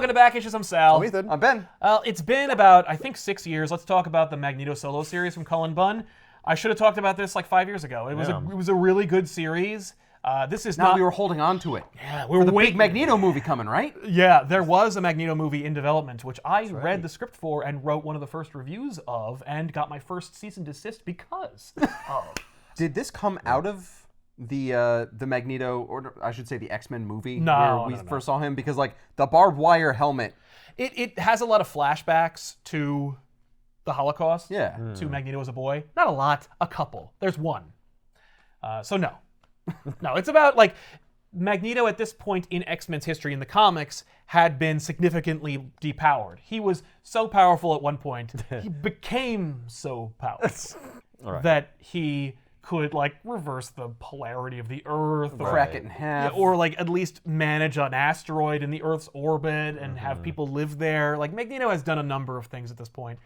to Back Issues. I'm Sal. I'm Ethan. I'm Ben. It's been about, I think, 6 years. Let's talk about the Magneto solo series from Cullen Bunn. I should have talked about this like 5 years ago. It was a really good series. This is Now not. we were holding on to it. Yeah, we were The waiting. big Magneto movie coming, right? Yeah, there was a Magneto movie in development, which I read the script for and wrote one of the first reviews of, and got my first cease and desist because of. Did this come out of the Magneto, or I should say the X-Men movie No, where we no. first saw him? Because like the barbed wire helmet. It has a lot of flashbacks to the Holocaust. Yeah. To Magneto as a boy. Not a lot, a couple. There's one. So no. No, it's about like Magneto at this point in X-Men's history in the comics had been significantly depowered. He was so powerful at one point, he became so powerful that he could like reverse the polarity of the Earth, or Crack it in half. or like at least manage an asteroid in the Earth's orbit and have people live there. Like Magneto has done a number of things at this point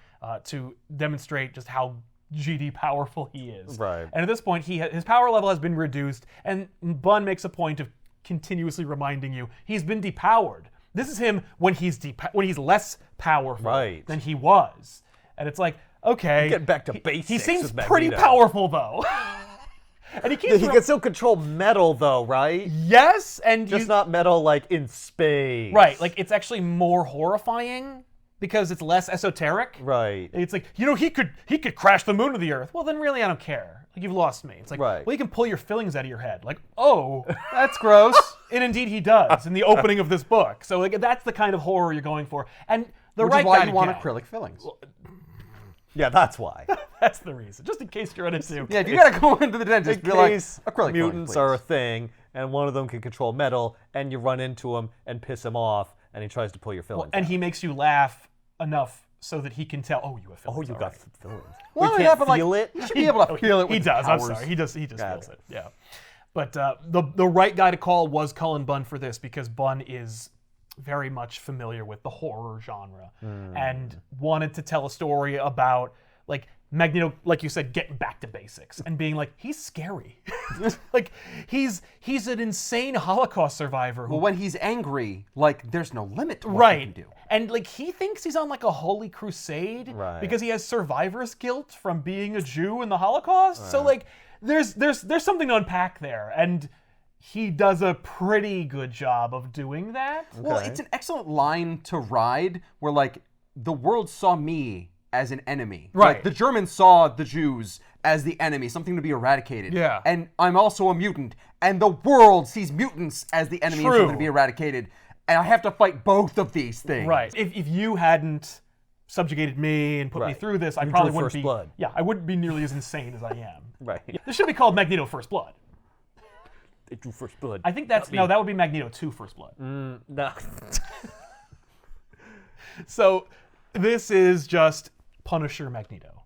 to demonstrate just how GD powerful he is. Right. And at this point, his power level has been reduced, and Bunn makes a point of continuously reminding you he's been depowered. This is him when he's less powerful than he was, and it's like, okay, Get back to basics. He seems with pretty Magneto. powerful though, and he keeps He can still control metal, though, right? yes, and Just not metal like in space. right. Like it's actually more horrifying because it's less esoteric. Right. It's like, he could crash the moon to the Earth. Well, then really I don't care. Like, you've lost me. It's like, Right. well, you can pull your fillings out of your head. Like, oh, That's gross. and indeed he does in the opening of this book. So like that's the kind of horror you're going for. And the Which right is why guy you to want get. acrylic fillings. Yeah, that's why. That's the reason. Just in case you're into. Yeah, if you gotta go into the dentist, In be like, case acrylic mutants filling, are a please. thing, and one of them can control metal, and you run into him and piss him off, and he tries to pull your fillings And out. he makes you laugh enough so that he can tell, oh, you have fillings. you all got right. some fillings. Well, we yeah, can't but, like, feel it. You should be able to feel it with He his does. I'm powers. sorry. He just Got feels it. Yeah. But the right guy to call was Cullen Bunn for this because Bunn is very much familiar with the horror genre and wanted to tell a story about like Magneto, like you said, getting back to basics and being like, he's scary. Like he's an insane Holocaust survivor who Well, when he's angry, like there's no limit to what he right. can do. And like he thinks he's on like a holy crusade Right. because he has survivor's guilt from being a Jew in the Holocaust. So like there's something to unpack there, and he does a pretty good job of doing that. Well, it's an excellent line to ride where like the world saw me as an enemy. Right. Like, the Germans saw the Jews as the enemy, something to be eradicated. Yeah. And I'm also a mutant, and the world sees mutants as the enemy and True. something to be eradicated. And I have to fight both of these things. Right. If you hadn't subjugated me and put me Right. through this, I You probably drew wouldn't First be. Blood. Yeah, I wouldn't be nearly as insane as I am. Right. This should be called Magneto First Blood. They drew first blood. I think that would be Magneto 2 First Blood. No. So this is just Punisher Magneto.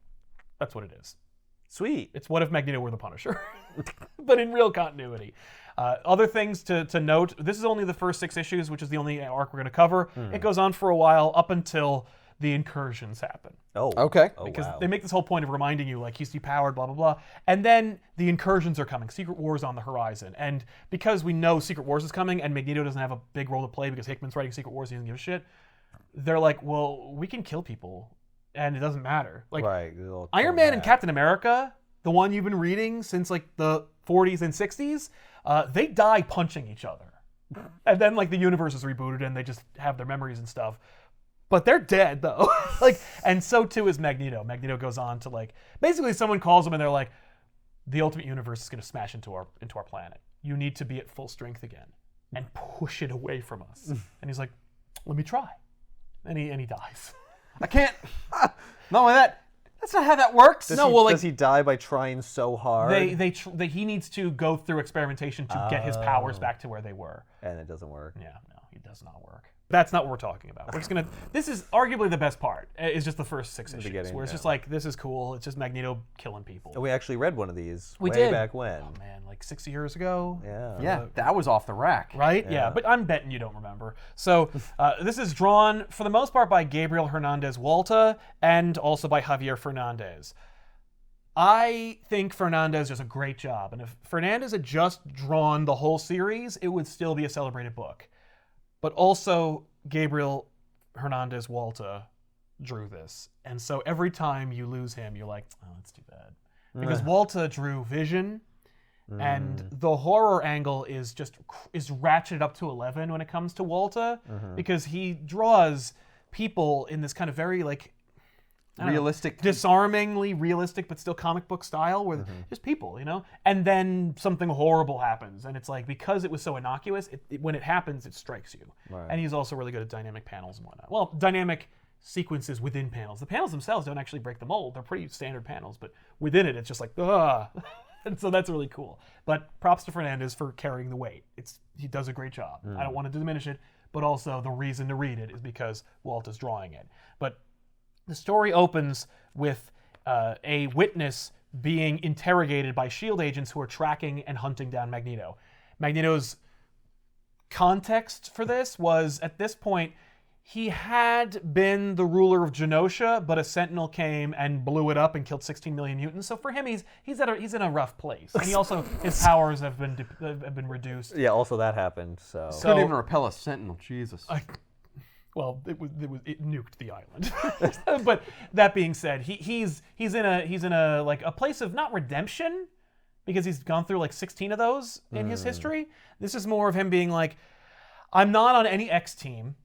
That's what it is. Sweet. It's what if Magneto were the Punisher, but in real continuity. Other things to note, this is only the first 6 issues, which is the only arc we're going to cover. It goes on for a while up until the incursions happen. Oh. Okay. Oh, Because wow. they make this whole point of reminding you, like, he's depowered, blah, blah, blah. And then the incursions are coming. Secret War's on the horizon. And because we know Secret Wars is coming and Magneto doesn't have a big role to play because Hickman's writing Secret Wars, he doesn't give a shit, they're like, well, we can kill people and it doesn't matter. Like, Right. Iron Man and Captain America, the one you've been reading since like the 40s and 60s, they die punching each other. And then like the universe is rebooted and they just have their memories and stuff. But they're dead though. Like, and so too is Magneto. Magneto goes on to like, basically someone calls him and they're like, the Ultimate Universe is going to smash into our planet. You need to be at full strength again and push it away from us. And he's like, let me try. And he dies. I can't. Not only that, that's not how that works. Does he die by trying so hard? He needs to go through experimentation to get his powers back to where they were. And it doesn't work. Yeah, no, he does not work. That's not what we're talking about. We're just gonna. This is arguably the best part. Is just the first 6 issues, beginning, where it's yeah. just like, this is cool. It's just Magneto killing people. We actually read one of these We way did. back when. Oh man, like 6 years ago. Yeah. Yeah, that was off the rack. Right? Yeah, but I'm betting you don't remember. So this is drawn, for the most part, by Gabriel Hernandez Walta and also by Javier Fernandez. I think Fernandez does a great job. And if Fernandez had just drawn the whole series, it would still be a celebrated book. but also Gabriel Hernandez Walta drew this. And so every time you lose him, you're like, oh, that's too bad. Because Walta drew Vision, and the horror angle is ratcheted up to 11 when it comes to Walta, because he draws people in this kind of very like Realistic. disarmingly realistic but still comic book style where just people, and then something horrible happens, and it's like, because it was so innocuous, when it happens it strikes you. Right. And he's also really good at dynamic panels and whatnot. Well, dynamic sequences within panels. The panels themselves don't actually break the mold. They're pretty standard panels, but within it it's just like, ugh. And so that's really cool. But props to Fernandez for carrying the weight. He does a great job. I don't want to diminish it, but also the reason to read it is because Walt is drawing it. But the story opens with a witness being interrogated by S.H.I.E.L.D. agents who are tracking and hunting down Magneto. Magneto's context for this was, at this point, he had been the ruler of Genosha, but a Sentinel came and blew it up and killed 16 million mutants. So for him, he's in a rough place, and he also, his powers have been reduced. Yeah, also that happened. So Couldn't even repel a Sentinel. Jesus. Well, it nuked the island. But that being said, he's in a like a place of not redemption, because he's gone through like 16 of those in his history. This is more of him being like, I'm not on any X team,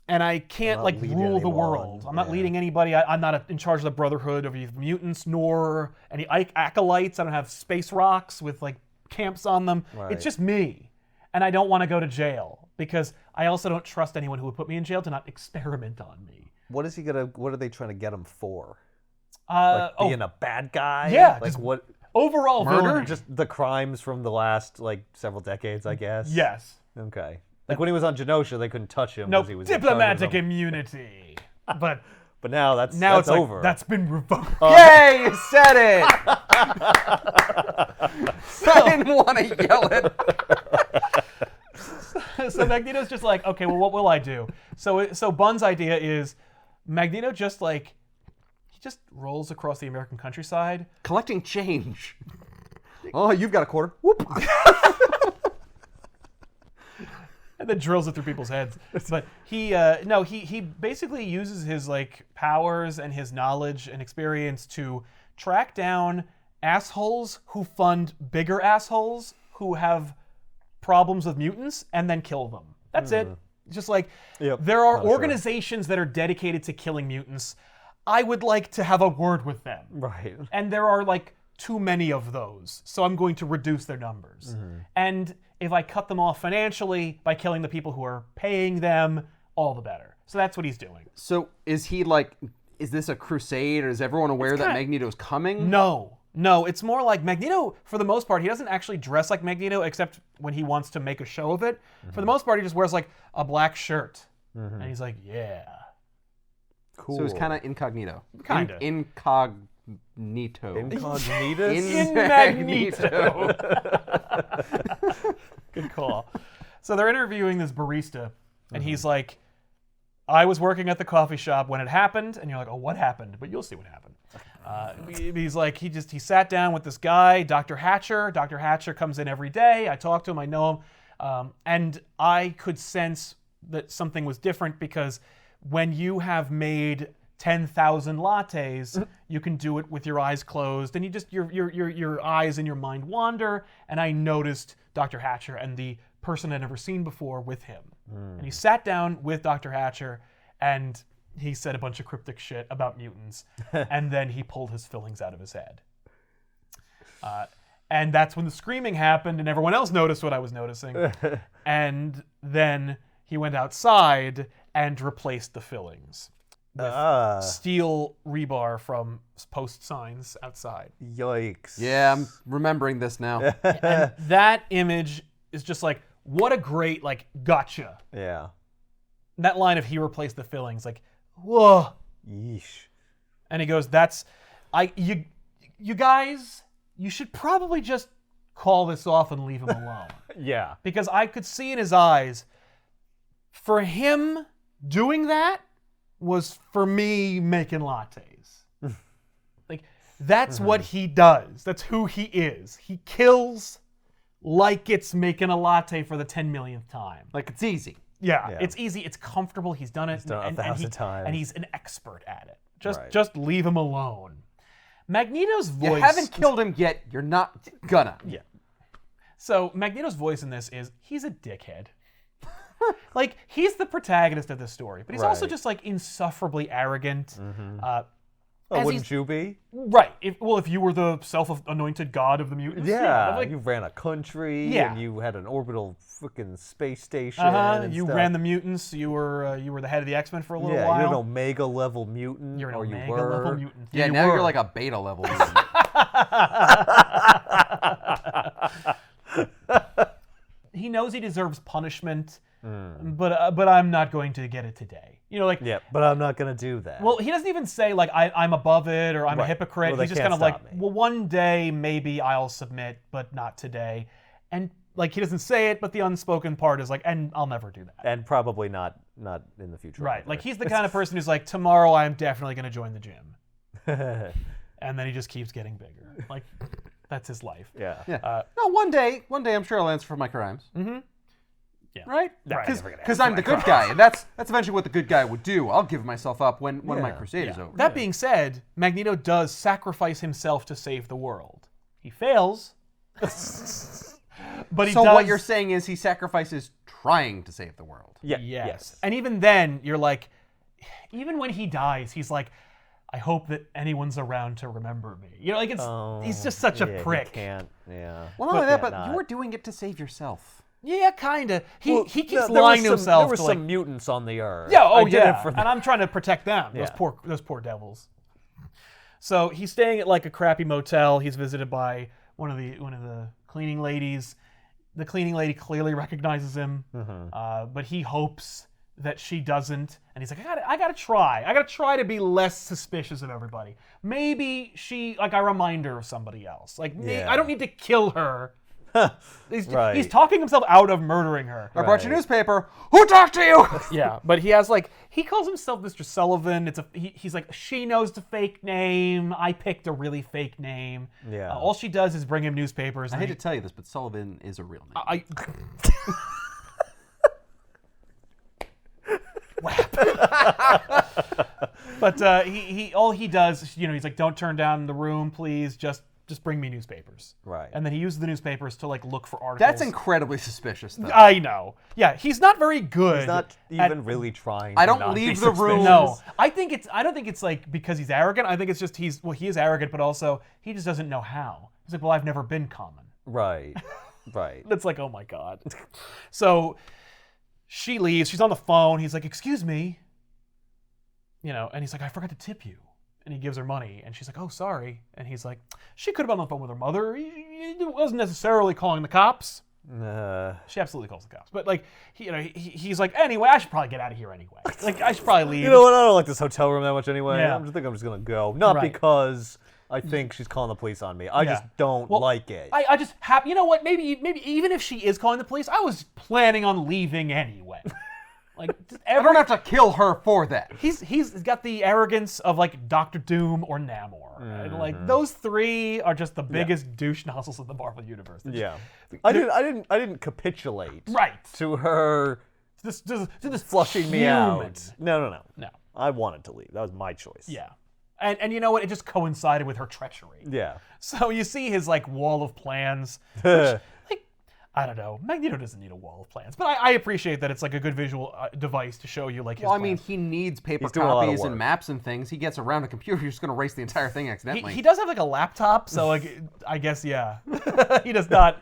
and I can't like rule the world. I'm not leading anybody. I'm not in charge of the Brotherhood of mutants, nor any acolytes. I don't have space rocks with like camps on them. Right. It's just me, and I don't want to go to jail, because I also don't trust anyone who would put me in jail to not experiment on me. what are they trying to get him for? Being a bad guy? Yeah, Like what? Overall Murder? villainy. Just the crimes from the last like several decades, I guess. Yes. Okay. Like when he was on Genosha, they couldn't touch him No, because he was in charge of diplomatic them. immunity. But But now it's that's like, over. that's been revoked. Yay, you said it! I didn't want to yell it. So Magneto's just like, okay, well, what will I do? So Bun's idea is Magneto he just rolls across the American countryside. Collecting change. Oh, you've got a quarter. Whoop. And then drills it through people's heads. But he basically uses his like powers and his knowledge and experience to track down assholes who fund bigger assholes who have problems with mutants and then kill them. That's it. Just like, there are organizations that are dedicated to killing mutants. I would like to have a word with them. Right. And there are like too many of those, so I'm going to reduce their numbers. And if I cut them off financially by killing the people who are paying them, all the better. So that's what he's doing. So is this a crusade, or is everyone aware that Magneto's coming? No, it's more like Magneto, for the most part, he doesn't actually dress like Magneto except when he wants to make a show of it. For the most part, he just wears like a black shirt. And he's like, yeah. Cool. So he's kind of incognito. Kinda. Incognito. Incognitus? In Magneto. Good call. So they're interviewing this barista, and he's like, I was working at the coffee shop when it happened, and you're like, oh, what happened? But you'll see what happened. He's like, he sat down with this guy, Dr. Hatcher. Dr. Hatcher comes in every day. I talk to him, I know him. And I could sense that something was different, because when you have made 10,000 lattes, you can do it with your eyes closed, and your eyes and your mind wander. And I noticed Dr. Hatcher and the person I'd never seen before with him. And he sat down with Dr. Hatcher, and he said a bunch of cryptic shit about mutants, and then he pulled his fillings out of his head. And that's when the screaming happened, and everyone else noticed what I was noticing. And then he went outside and replaced the fillings with steel rebar from post signs outside. Yikes. Yeah, I'm remembering this now. And that image is just like, what a great, like, gotcha. Yeah. That line of he replaced the fillings, like, whoa. Yeesh. And he goes, you guys, you should probably just call this off and leave him alone. Yeah. Because I could see in his eyes, for him doing that was for me making lattes. Like, that's what he does. That's who he is. He kills like it's making a latte for the 10 millionth time. Like, it's easy. Yeah, it's easy. It's comfortable. He's done it. He's done it 1,000 times. And he's an expert at it. Right. Just leave him alone. Magneto's voice... You haven't killed him yet. You're not gonna. Yeah. So Magneto's voice in this is, he's a dickhead. Like, he's the protagonist of this story, but he's also Right. just, like, insufferably arrogant. Wouldn't you be? Right. If you were the self-anointed god of the mutants. Yeah, like, you ran a country, Yeah. and you had an orbital freaking space station. and you stuff. ran the mutants. You were the head of the X-Men for a little Yeah, while. you're an Omega level mutant. You're an or you Omega were. level mutant. Yeah, you now were. you're like a beta level. He knows he deserves punishment, but I'm not going to get it today. You know, like. Yeah, but I'm not gonna do that. Well, he doesn't even say like I'm above it or I'm a Right. hypocrite. Well, they He's just can't kind of like, stop me. well, one day maybe I'll submit, but not today. And like he doesn't say it, but the unspoken part is like, and I'll never do that. and probably not in the future. Right. either. Like he's the kind of person who's like, tomorrow I'm definitely going to join the gym, and then he just keeps getting bigger. Like that's his life. yeah. Yeah. No, one day I'm sure I'll answer for my crimes. Mm-hmm. Yeah. Right? Right. Because I'm the good guy, and that's eventually what the good guy would do. I'll give myself up when my crusade is over. That being said, Magneto does sacrifice himself to save the world. He fails, but he So does. what you're saying is he sacrifices trying to save the world. Yeah. Yes. And even then, you're like, even when he dies, he's like, I hope that anyone's around to remember me. You know, like he's just such a Yeah, prick. He can't. Yeah. Well, not only that, but not. you were doing it to save yourself. Yeah, kind of. He keeps there lying to was himself. There were to, some like, mutants on the Earth. yeah, I did it for and I'm trying to protect them. Yeah. Those poor devils. So he's staying at like a crappy motel. He's visited by one of the cleaning ladies. The cleaning lady clearly recognizes him, but he hopes that she doesn't. And he's like, I gotta try. I gotta try to be less suspicious of everybody. Maybe I remind her of somebody else. Like Yeah. I don't need to kill her. He's Right. talking himself out of murdering her. I brought you newspaper. Who talked to you? Yeah, but he has he calls himself Mr. Sullivan. He's like, she knows the fake name. I picked a really fake name. Yeah. All she does is bring him newspapers. I and hate to tell you this, but Sullivan is a real name. I But all he does, he's like, don't turn down the room, please. Just bring me newspapers. Right. And then he uses the newspapers to look for articles. That's incredibly suspicious, though. I know. Yeah, he's not very good. He's not at- even really trying. I to don't not leave be the room. suspicious. No, I don't think it's like because he's arrogant. I think it's just he is arrogant, but also he just doesn't know how. He's like, well, I've never been common. Right. Right. It's like, oh my god. So she leaves. She's on the phone. He's like, excuse me. And he's like, I forgot to tip you. And he gives her money, and she's like, oh, sorry. And he's like, she could have been on the phone with her mother. He wasn't necessarily calling the cops. She absolutely calls the cops. But he's like, anyway, I should probably get out of here anyway. Like, I should probably leave. You know what? I don't like this hotel room that much anyway. Yeah. I'm just gonna go. Not Right. because I think she's calling the police on me. I just don't like it. I just have, you know what? Maybe even if she is calling the police, I was planning on leaving anyway. Like, I don't have to kill her for that. He's got the arrogance of like Doctor Doom or Namor. And, like those three are just the biggest douche nozzles in the Marvel universe. Yeah. I didn't capitulate. Right. To her To this flushing me human. out. No. No. I wanted to leave. That was my choice. Yeah. And you know what? It just coincided with her treachery. Yeah. So you see his like wall of plans. Which, I don't know. Magneto doesn't need a wall of plans, but I appreciate that it's like a good visual device to show you like his Well, I mean, plans. he needs paper He's doing a lot of copies and work. maps and things. He gets around a computer, you're just going to erase the entire thing accidentally. He does have like a laptop, so like I guess yeah. He does not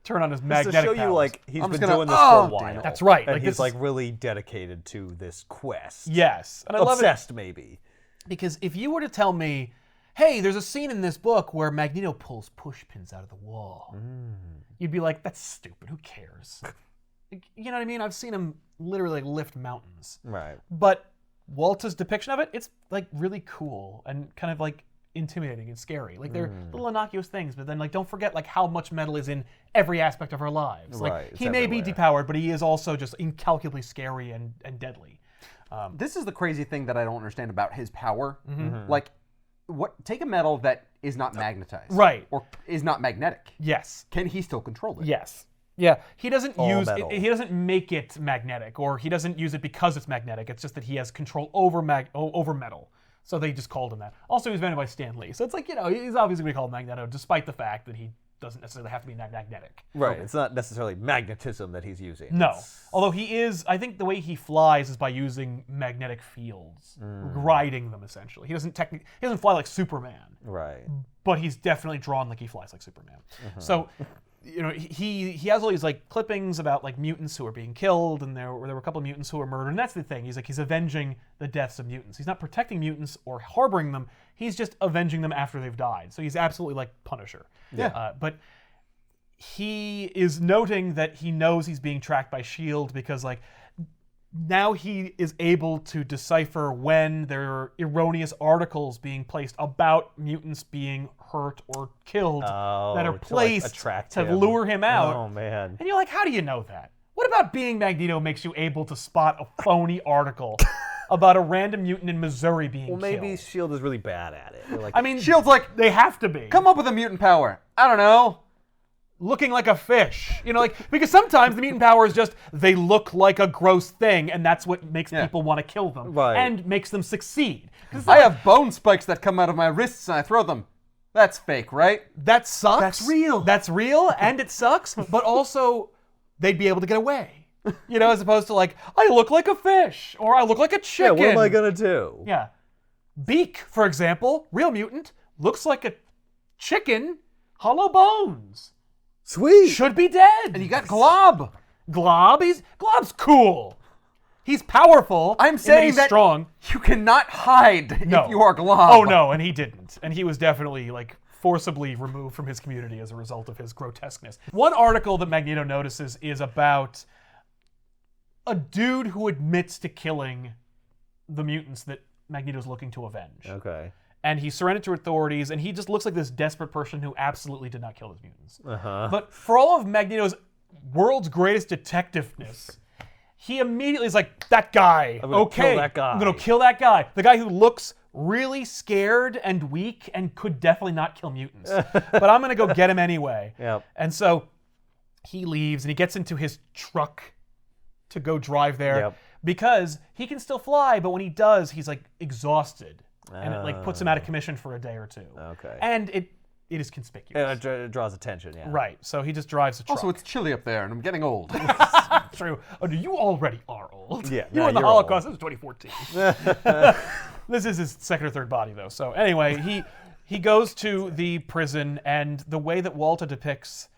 turn on his Just magnetic to show you powers. like he's I'm been just gonna- doing this oh, for a while. damn it. That's right. And Like, he's this like is- really dedicated to this quest. Yes. And I love it Obsessed maybe. because if you were to tell me, hey, there's a scene in this book where Magneto pulls push pins out of the wall, you'd be like, that's stupid. Who cares? Like, you know what I mean? I've seen him literally lift mountains. Right. But Walter's depiction of it, it's like really cool and kind of like intimidating and scary. Like they're little innocuous things, but then like don't forget like how much metal is in every aspect of our lives. Like Right, it's he may be everywhere. depowered, but he is also just incalculably scary and deadly. This is the crazy thing that I don't understand about his power. Like, take a metal that is not magnetized. Right. Or is not magnetic. Yes. Can he still control it? Yes. Yeah, he doesn't All use metal. he doesn't make it magnetic, or he doesn't use it because it's magnetic. It's just that he has control over over metal. So they just called him that. Also, he was invented by Stan Lee, so it's like, he's obviously going to be called Magneto, despite the fact that he doesn't necessarily have to be magnetic. Right. It's not necessarily magnetism that he's using. No, It's- although he is. I think the way he flies is by using magnetic fields, riding them essentially. He doesn't fly like Superman. Right. But he's definitely drawn like he flies like Superman. So, he has all these like clippings about like mutants who are being killed, and there were a couple of mutants who were murdered, and that's the thing. He's avenging the deaths of mutants. He's not protecting mutants or harboring them. He's just avenging them after they've died. So he's absolutely like Punisher. Yeah. But he is noting that he knows he's being tracked by S.H.I.E.L.D. because like now he is able to decipher when there are erroneous articles being placed about mutants being hurt or killed that are to, like, placed attract to him. lure him out. Oh man. And you're like, how do you know that? What about being Magneto makes you able to spot a phony article about a random mutant in Missouri being Well, maybe killed? Shield is really bad at it. They're like, I mean, S.H.I.E.L.D's like, they have to be. come up with a mutant power. I don't know. Looking like a fish. Because sometimes the mutant power is just they look like a gross thing, and that's what makes people want to kill them. Right. And makes them succeed. 'Cause it's I like, have bone spikes that come out of my wrists and I throw them. That's fake, right? that sucks. That's real. That's real, and it sucks, but also they'd be able to get away. As opposed to like, I look like a fish, or I look like a yeah, chicken. what am I gonna do? Yeah. Beak, for example, real mutant, looks like a chicken, hollow bones. Sweet. Should be dead. And you got Glob. Glob's cool. He's powerful. I'm in that saying he's that strong. you cannot hide if you are Glob. Oh no, and he didn't. And he was definitely like forcibly removed from his community as a result of his grotesqueness. One article that Magneto notices is about a dude who admits to killing the mutants that Magneto's looking to avenge. Okay. And he surrendered to authorities, and he just looks like this desperate person who absolutely did not kill his mutants. But for all of Magneto's world's greatest detectiveness, he immediately is like, that guy, I'm gonna kill that guy. I'm gonna kill that guy. The guy who looks really scared and weak and could definitely not kill mutants. But I'm gonna go get him anyway. Yep. And so he leaves, and he gets into his truck to go drive there. Yep. Because he can still fly, but when he does, he's like exhausted. And it like puts him out of commission for a day or two. Okay. And it is conspicuous. And it draws attention, yeah. Right. So he just drives a truck. Also, it's chilly up there and I'm getting old. True. Oh, you already are old. Yeah, You now were in the you're Holocaust. It was 2014. This is his second or third body, though. So anyway, he goes to the prison, and the way that Walter depicts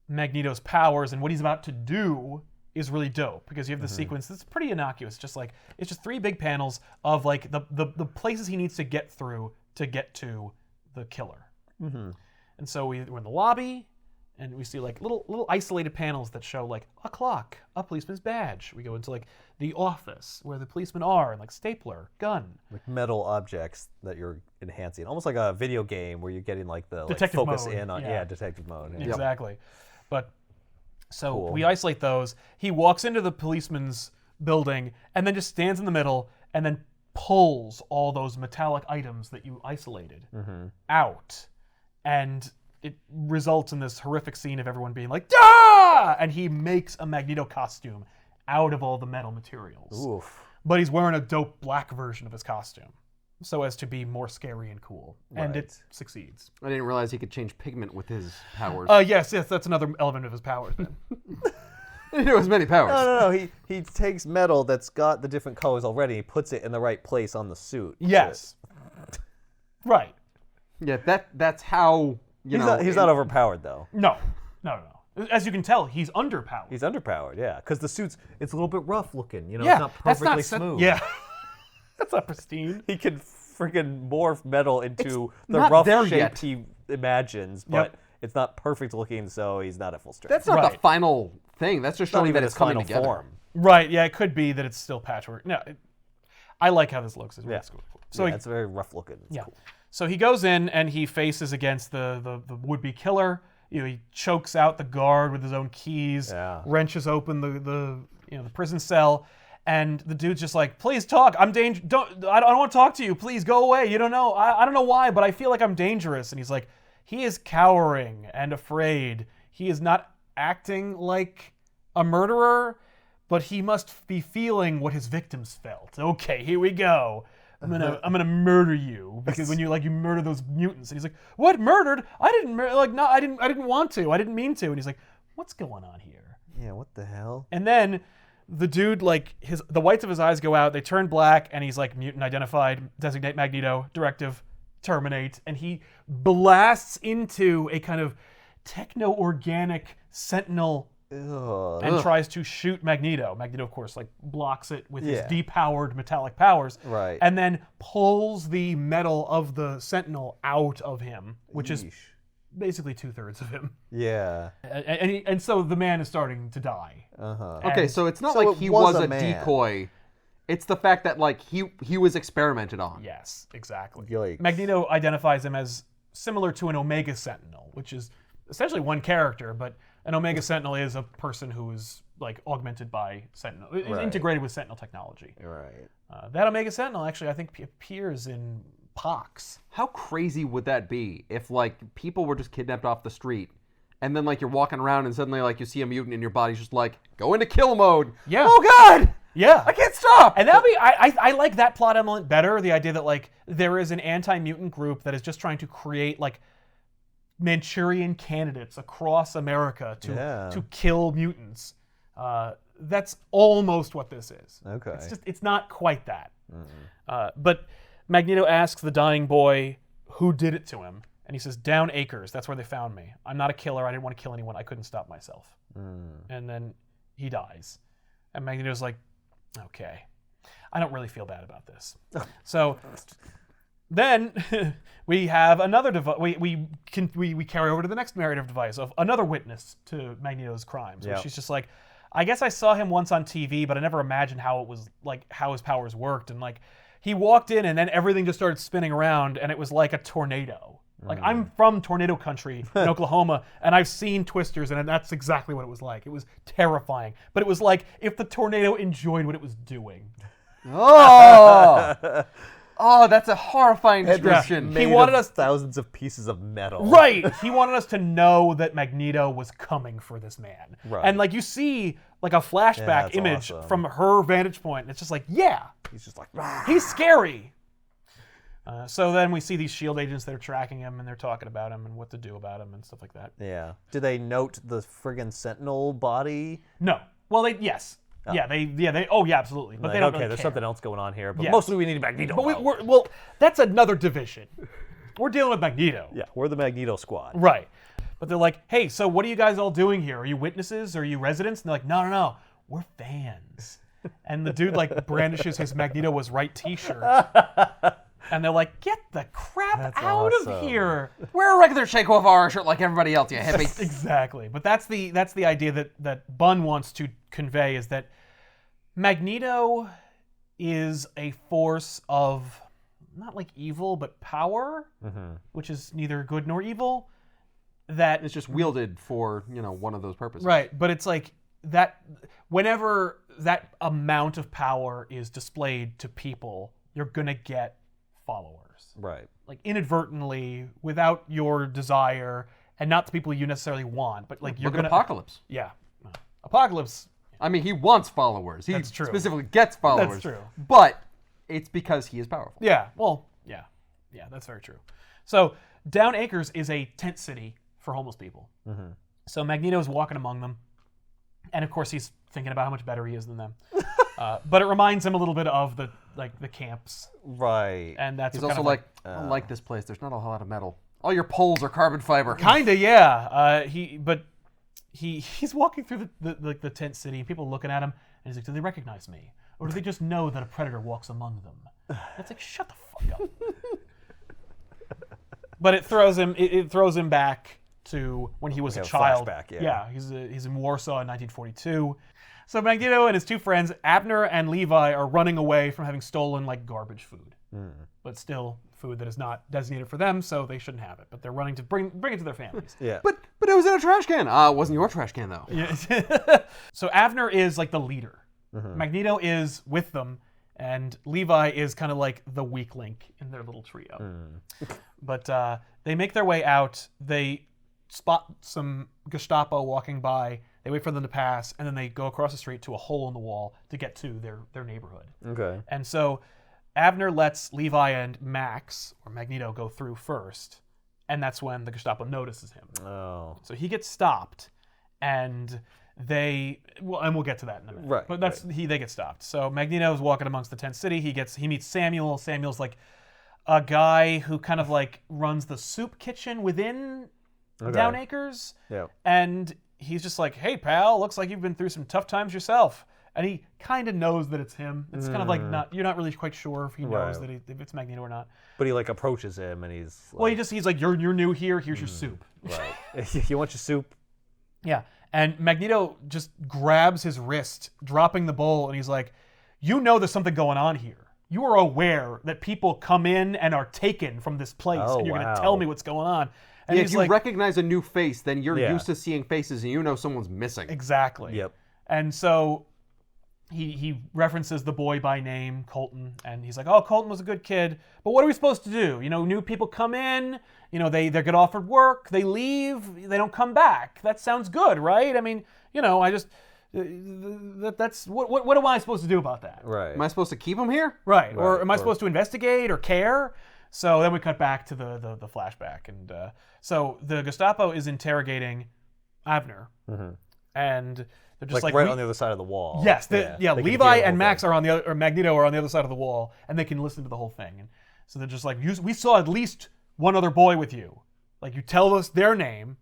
Magneto's powers and what he's about to do is really dope, because you have the sequence that's pretty innocuous. Just like, it's just three big panels of like the places he needs to get through to get to the killer. And so we're in the lobby, and we see like little isolated panels that show like a clock, a policeman's badge. We go into like the office where the policemen are, and like stapler, gun. Like metal objects that you're enhancing. Almost like a video game where you're getting like the Detective focus mode, in on yeah. detective mode. Yeah. Exactly. But so Cool. we isolate those. He walks into the policeman's building and then just stands in the middle and then pulls all those metallic items that you isolated out. And it results in this horrific scene of everyone being like, "Ah!" And he makes a Magneto costume out of all the metal materials. Oof. But he's wearing a dope black version of his costume so as to be more scary and cool. And it Right. succeeds. I didn't realize he could change pigment with his powers. Yes, that's another element of his powers, then. He has many powers. No. He takes metal that's got the different colors already, puts it in the right place on the suit. Yes. Right. Yeah, that's how He's not overpowered though. No. As you can tell, he's underpowered. He's underpowered, yeah. Because the suit's it's a little bit rough looking, yeah, it's not perfectly smooth. Yeah. That's not pristine. He can freaking morph metal into the not rough there shape yet. he imagines, but Yep. it's not perfect looking, so he's not at full strength. That's not the Right. final thing. That's just not showing even that his it's coming final together. form. Right, yeah, it could be that it's still patchwork. No, I like how this looks. It's really cool. So Yeah, it's very rough looking. It's cool. So he goes in and he faces against the would-be killer. He chokes out the guard with his own keys, Yeah. wrenches open the prison cell, and the dude's just like, "Please talk. I'm I don't want to talk to you. Please go away. You don't know. I don't know why, but I feel like I'm dangerous." And he's like, he is cowering and afraid. He is not acting like a murderer, but he must be feeling what his victims felt. Okay, here we go. I'm gonna murder you because when you murder those mutants, and he's like, "What, murdered? I didn't I didn't want to. I didn't mean to." And he's like, "What's going on here?" Yeah, what the hell? And then the dude, the whites of his eyes go out, they turn black, and he's like, "Mutant identified, designate Magneto, directive, terminate," and he blasts into a kind of techno-organic Sentinel and tries to shoot Magneto. Magneto, of course, blocks it with his depowered metallic powers, Right. and then pulls the metal of the Sentinel out of him, which is basically 2/3 of him. Yeah. And so the man is starting to die. Okay, so it's not So like it he was was a a man. decoy. It's the fact that he was experimented on. Yes, exactly. Yikes. Magneto identifies him as similar to an Omega Sentinel, which is essentially one character, but an Omega Sentinel is a person who is augmented by Sentinel, integrated with Sentinel technology. Right. That Omega Sentinel actually, I think, appears in Pox. How crazy would that be if people were just kidnapped off the street, and then you're walking around and suddenly you see a mutant and your body's just go into kill mode. Yeah. Oh God. Yeah. I can't stop. And that'll be I like that plot element better. The idea that there is an anti-mutant group that is just trying to create Manchurian candidates across America to kill mutants. That's almost what this is. Okay. It's not quite that. But Magneto asks the dying boy who did it to him, and he says, "Down Acres. That's where they found me. I'm not a killer. I didn't want to kill anyone. I couldn't stop myself." And then he dies, and Magneto's like, "Okay, I don't really feel bad about this." So then we have another device. We carry over to the next narrative device of another witness to Magneto's crimes. Where she's just like, "I guess I saw him once on TV, but I never imagined how it was how his powers worked." And he walked in, and then everything just started spinning around, and it was like a tornado. I'm from tornado country in Oklahoma, and I've seen twisters, and that's exactly what it was like. It was terrifying, but it was like if the tornado enjoyed what it was doing. Oh. Oh, that's a horrifying description. He wanted us thousands of pieces of metal. Right. He wanted us to know that Magneto was coming for this man. Right. And you see a flashback that's image awesome. from her vantage point, and it's just yeah. He's just "Rah." He's scary. So then we see these S.H.I.E.L.D. agents that are tracking him, and they're talking about him and what to do about him and stuff like that. Yeah. Do they note the friggin' Sentinel body? No. Well, yes. Oh. Yeah, absolutely. But they don't really there's care. something else going on here, but Yes. mostly we need Magneto. But that's another division. We're dealing with Magneto. Yeah, we're the Magneto squad. Right. But they're like, "Hey, so what are you guys all doing here? Are you witnesses? Are you residents?" And they're like, No. We're fans." And the dude brandishes his Magneto was right t-shirt. And they're like, "Get the crap out of here." Wear a regular Che Guevara shirt like everybody else, you hippie. Exactly. But that's the idea that Bunn wants to convey, is that Magneto is a force of not evil, but power, which is neither good nor evil. That It's just wielded for, one of those purposes. right, but it's that whenever that amount of power is displayed to people, you're gonna get followers. Right. Inadvertently, without your desire, and not the people you necessarily want, but you're Look at gonna Apocalypse. Yeah, Apocalypse. I mean, he wants followers. He That's true. specifically gets followers. That's true. But it's because he is powerful. Yeah, well, yeah, that's very true. So Down Acres is a tent city for homeless people. So Magneto is walking among them, and of course he's thinking about how much better he is than them. But it reminds him a little bit of the camps, Right. and that's He's kind also of I don't like this place. There's not a whole lot of metal. All your poles are carbon fiber. kinda, yeah. He's walking through the tent city, and people are looking at him, and he's like, "Do they recognize me, or do they just know that a predator walks among them?" And it's shut the fuck up. But it throws him back to when he was a child. flashback, yeah. Yeah, he's in Warsaw in 1942. So Magneto and his two friends, Abner and Levi, are running away from having stolen garbage food, but still food that is not designated for them, so they shouldn't have it. But they're running to bring it to their families. Yeah. But it was in a trash can. It wasn't your trash can, though. Yeah. So Abner is the leader. Magneto is with them, and Levi is kind of the weak link in their little trio. But they make their way out. They spot some Gestapo walking by. They wait for them to pass, and then they go across the street to a hole in the wall to get to their neighborhood. Okay. And so Abner lets Levi and Max, or Magneto, go through first, and that's when the Gestapo notices him. Oh. So he gets stopped, and we'll get to that in a minute. Right, But they get stopped. So Magneto's walking amongst the tent city. He meets Samuel. Samuel's like a guy who kind of like runs the soup kitchen within Downacres. Yeah. And he's just like, hey, pal, looks like you've been through some tough times yourself. And he kind of knows that it's him. It's kind of like you're not really quite sure if he knows that if it's Magneto or not. But he like approaches him and he's like, Well, he's like, you're new here. Here's your soup. right. You want your soup? Yeah. And Magneto just grabs his wrist, dropping the bowl, and he's like, you know there's something going on here. You are aware that people come in and are taken from this place, and you're going to tell me what's going on. And if you recognize a new face, then you're used to seeing faces and you know someone's missing. Exactly. Yep. And so he references the boy by name, Colton, and he's like, oh, Colton was a good kid, but what are we supposed to do? You know, new people come in, you know, they get offered work, they leave, they don't come back. That sounds good, right? I mean, you know, I just... that's what am I supposed to do about that? Right. Am I supposed to keep him here? Right. Or am I supposed to investigate or care? So then we cut back to the flashback, and so the Gestapo is interrogating Abner, and they're just like right on the other side of the wall. Yes. Levi and Max are are on the other, or Magneto are on the other side of the wall, and they can listen to the whole thing. And so they're just like, we saw at least one other boy with you. Like, you tell us their name,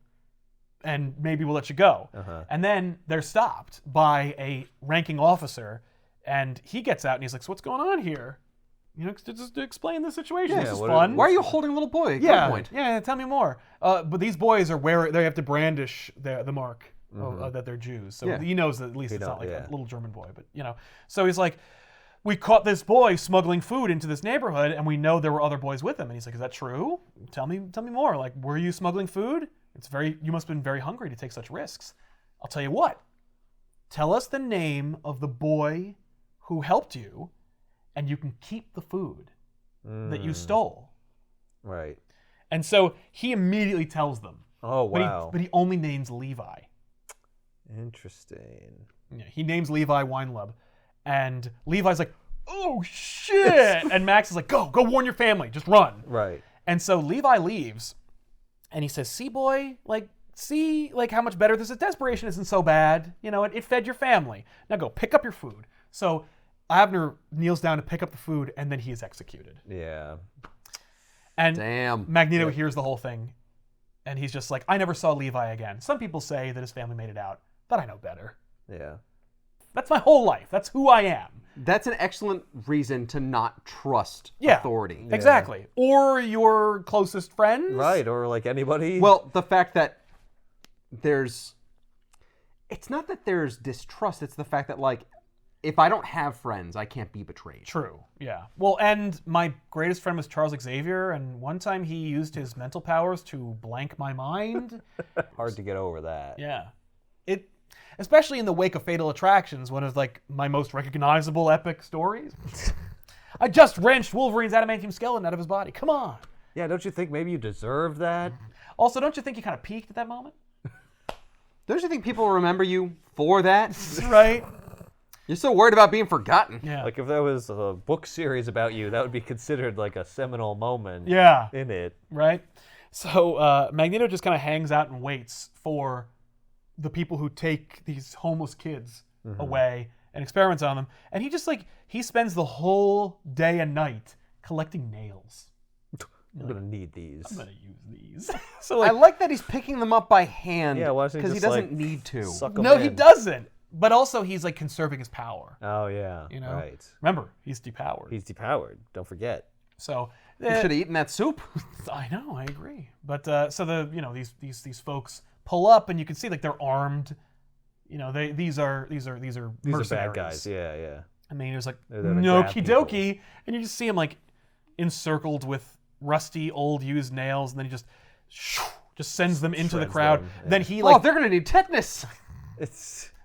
and maybe we'll let you go. And then they're stopped by a ranking officer, and he gets out and he's like, so what's going on here? You know, just to explain the situation. This is fun. Why are you holding a little boy? Yeah, Gunpoint? yeah. Tell me more. But these boys are they have to brandish the mark that they're Jews. So he knows that at least it's not like a little German boy. But you know, so he's like, we caught this boy smuggling food into this neighborhood, and we know there were other boys with him. And he's like, is that true? Tell me more. Like, were you smuggling food? You must have been very hungry to take such risks. I'll tell you what. Tell us the name of the boy who helped you, and you can keep the food that you stole. Right. And so he immediately tells them. Oh, wow. But he only names Levi. Interesting. Yeah, he names Levi Weinleb. And Levi's like, oh, shit. And Max is like, go warn your family. Just run. Right. And so Levi leaves, and he says, see, boy, see how much better this is. Desperation isn't so bad. You know, it fed your family. Now go pick up your food. So Abner kneels down to pick up the food, and then he is executed. Yeah. And damn. Magneto hears the whole thing, and he's just like, I never saw Levi again. Some people say that his family made it out, but I know better. Yeah. That's my whole life. That's who I am. That's an excellent reason to not trust Yeah, authority. Exactly. Or your closest friends. Right, or like anybody. Well, the fact that it's not that there's distrust, it's the fact that, like, if I don't have friends, I can't be betrayed. True, yeah. Well, and my greatest friend was Charles Xavier, and one time he used his mental powers to blank my mind. Hard to get over that. Yeah. Especially in the wake of Fatal Attractions, one of, like, my most recognizable epic stories. I just wrenched Wolverine's adamantium skeleton out of his body. Come on. Yeah, don't you think maybe you deserve that? Also, don't you think you kind of peaked at that moment? Don't you think people will remember you for that? Right? You're so worried about being forgotten. Yeah. Like if there was a book series about you, that would be considered like a seminal moment in it. Right? So Magneto just kind of hangs out and waits for the people who take these homeless kids away and experiments on them. And he spends the whole day and night collecting nails. I'm going to need these. I'm going to use these. So I like that he's picking them up by hand. Yeah, why doesn't he because he just, doesn't like, need to. suck 'em no, in? he doesn't. But also he's like conserving his power. Oh, yeah. You know? Right. Remember, he's depowered. He's depowered. Don't forget. So You should have eaten that soup. I know, I agree. But so these folks pull up, and you can see like they're armed. You know, these are mercenaries. These are bad guys. Yeah, yeah. And Magne's like, They're there to grab "Okie people." dokie," and you just see him like encircled with rusty, old, used nails, and then he just sends them into the Shreds crowd. them, yeah. Then he Oh, they're gonna need tetanus.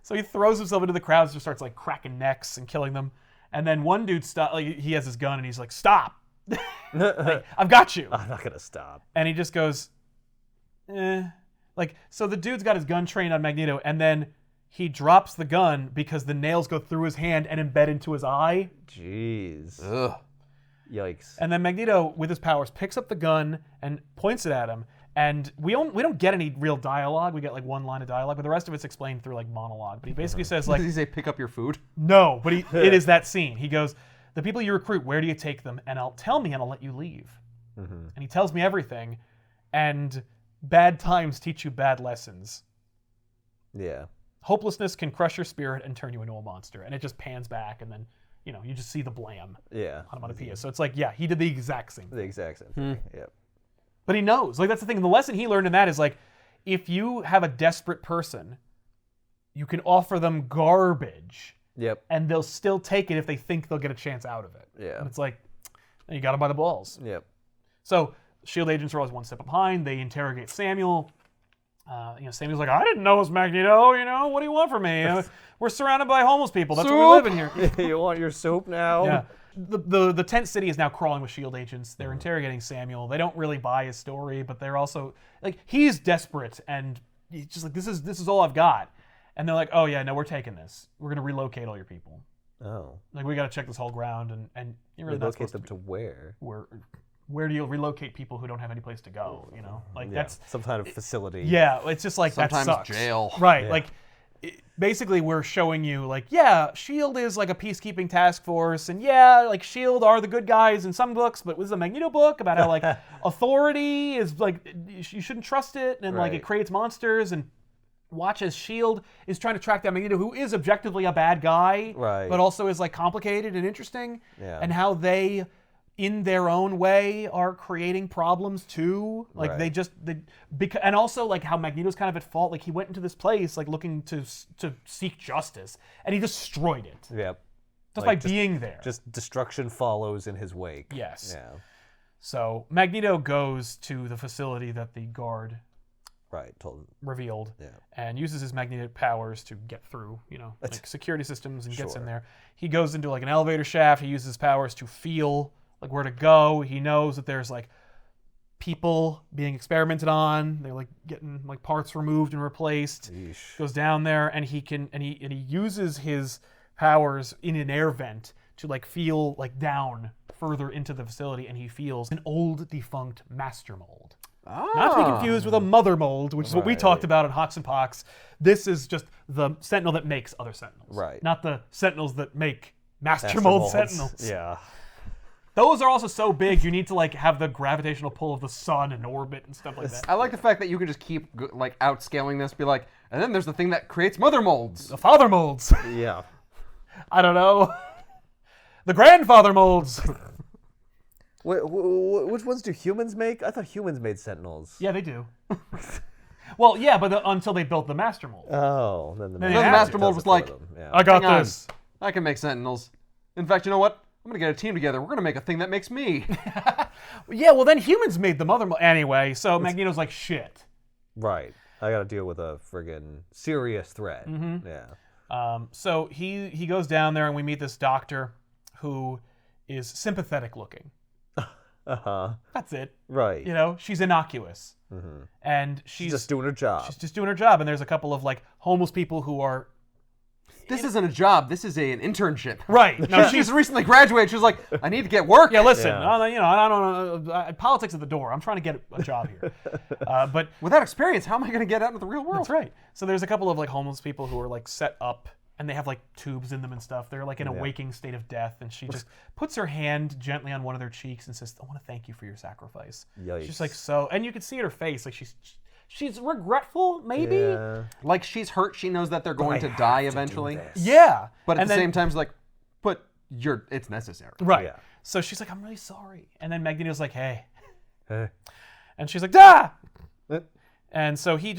So he throws himself into the crowd and just starts like cracking necks and killing them. And then one dude he has his gun and he's like, "Stop! Like, I've got you." I'm not going to stop. And he just goes, Like, so the dude's got his gun trained on Magneto, and then he drops the gun because the nails go through his hand and embed into his eye. Jeez. Ugh. Yikes. And then Magneto, with his powers, picks up the gun and points it at him. And we don't get any real dialogue. We get like one line of dialogue, but the rest of it's explained through like monologue. But he basically says like, Does he say pick up your food? no, but it is that scene. He goes, the people you recruit, where do you take them? And tell me and I'll let you leave. And he tells me everything. And bad times teach you bad lessons. Yeah. Hopelessness can crush your spirit and turn you into a monster. And it just pans back, and then, you just see the blam Yeah. onomatopoeia. So it's like, yeah, he did the exact same thing. The exact same thing. Yep. But he knows. Like, that's the thing. The lesson he learned in that is, like, if you have a desperate person, you can offer them garbage, Yep. and they'll still take it if they think they'll get a chance out of it. Yeah. And it's like, you got him by the balls. Yep. So S.H.I.E.L.D. agents are always one step behind. They interrogate Samuel. Samuel's like, I didn't know it was Magneto. What do you want from me? We're surrounded by homeless people. That's what we live in here. You want your soup now? Yeah. The tent city is now crawling with S.H.I.E.L.D. agents. They're interrogating Samuel. They don't really buy his story, but they're also like, he's desperate and he's just like, this is all I've got. And they're like, oh yeah, no, we're taking this. We're gonna relocate all your people. Oh. Like, we gotta check this whole ground, and you're really not Relocate supposed them to where? where do you relocate people who don't have any place to go? Like that's some kind of facility. yeah. It's just like Sometimes that sucks. jail. Right. Yeah. Like basically we're showing you like, yeah, S.H.I.E.L.D. is like a peacekeeping task force, and yeah, like S.H.I.E.L.D. are the good guys in some books, but this is a Magneto book about how like authority is like, you shouldn't trust it, and like it Right. creates monsters, and watch as S.H.I.E.L.D. is trying to track down Magneto, who is objectively a bad guy, Right. but also is like complicated and interesting, Yeah. and how they, in their own way, are creating problems too. Like Right. and also like how Magneto's kind of at fault. Like, he went into this place like looking to seek justice, and he destroyed it Yep. just Like, by being there. Just destruction follows in his wake. Yes. Yeah. So Magneto goes to the facility that the guard Right. Told. revealed, Yeah. and uses his magnetic powers to get through, like security systems, and gets in Sure. there. He goes into like an elevator shaft. He uses his powers to feel like where to go. He knows that there's like people being experimented on. They're like getting like parts removed and replaced. Yeesh. Goes down there, and he uses his powers in an air vent to like feel like down further into the facility, and he feels an old defunct master mold. Not to be confused with a mother mold, which is what we Right. talked about in Hawks and Pox. This is just the Sentinel that makes other Sentinels. Right. Not the Sentinels that make master Master mold molds. Sentinels. Yeah. Those are also so big, you need to like have the gravitational pull of the sun and orbit and stuff like that. I like the fact that you can just keep like outscaling this. Be like, and then there's the thing that creates mother molds. The father molds. Yeah. I don't know. The grandfather molds. Which ones do humans make? I thought humans made sentinels. Yeah, they do. Well, yeah, but until they built the master mold. Oh, then the Then the Yeah. master mold does was it for like, them, yeah. I got Hang on. this. I can make sentinels. In fact, you know what? I'm gonna get a team together. We're gonna make a thing that makes me. Yeah, well then humans made the mother mold. Anyway, so Magneto's like, shit. Right. I got to deal with a friggin' serious threat. Yeah. So he goes down there, and we meet this doctor who is sympathetic looking. Uh-huh. That's it. Right. She's innocuous. And she's just doing her job. She's just doing her job, and there's a couple of like homeless people who are This isn't a job. This is an internship. right. No, She's recently graduated. She's like, I need to get work. yeah. Listen, Yeah. I don't know. Politics at the door. I'm trying to get a job here. But Without experience, how am I gonna get out into the real world? that's right. So there's a couple of like homeless people who are like set up, and they have like tubes in them and stuff. They're like in a waking state of death, and she just puts her hand gently on one of their cheeks and says, I want to thank you for your sacrifice. Yikes. She's like, so, and you can see her face, like she's regretful, maybe. Yeah. Like she's hurt. She knows that they're going to die eventually. Yeah. But at And the then- same time, it's like, but it's necessary. Right. Yeah. So she's like, I'm really sorry. And then Magneto's like, hey. Hey. And she's like, ah! Eh. And so he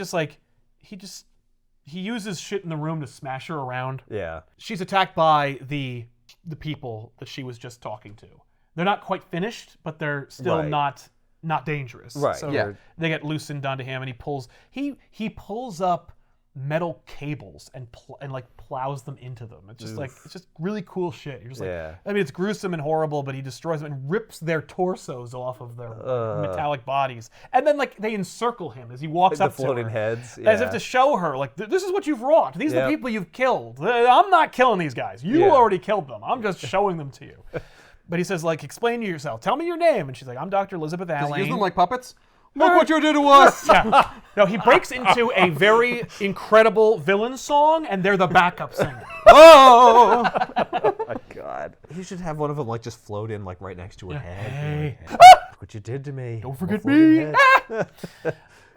uses shit in the room to smash her around. Yeah. She's attacked by the people that she was just talking to. They're not quite finished, but they're still Right. not dangerous. Right, So yeah. they get loosened onto him, and he pulls up metal cables and like plows them into them. It's just like, it's just really cool shit. You're just like, I mean, it's gruesome and horrible, but he destroys them and rips their torsos off of their metallic bodies. And then like they encircle him as he walks up the floating to her, heads, as if to show her like, this is what you've wrought. These are the people you've killed. I'm not killing these guys. You already killed them. I'm just showing them to you. But he says like, explain to yourself. Tell me your name. And she's like, I'm Dr. Elizabeth Allen. Does he use them like puppets? Look what you did to us! Yeah. No, he breaks into a very incredible villain song, and they're the backup singer. Oh! Oh my god. He should have one of them like just float in like right next to her head. Hey. Look what you did to me. Don't forget me.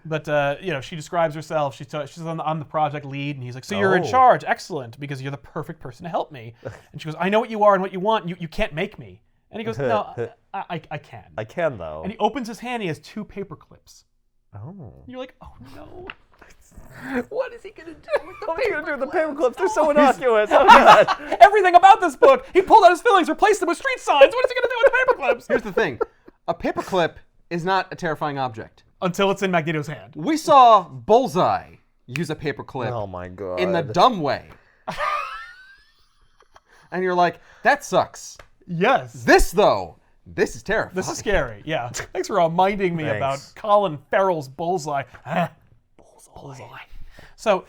But you know, she describes herself. She's on the project lead, and he's like, "So you're in charge? Excellent, because you're the perfect person to help me." And she goes, "I know what you are and what you want. You can't make me." And he goes, "No, I can. I can though." And he opens his hand. He has 2 paper clips. Oh. You're like, "Oh no." What is he gonna do with the What are you paper gonna do with the clips? paper clips? They're so innocuous. Oh god. Everything about this book, he pulled out his feelings, replaced them with street signs. What is he gonna do with the paper clips? Here's the thing. A paperclip is not a terrifying object. Until it's in Magneto's hand. We saw Bullseye use a paperclip Oh my god. in the dumb way. And you're like, that sucks. Yes. This, though, this is terrifying. This is scary. Yeah. Thanks for reminding me about Thanks. Colin Farrell's Bullseye. Bullseye. So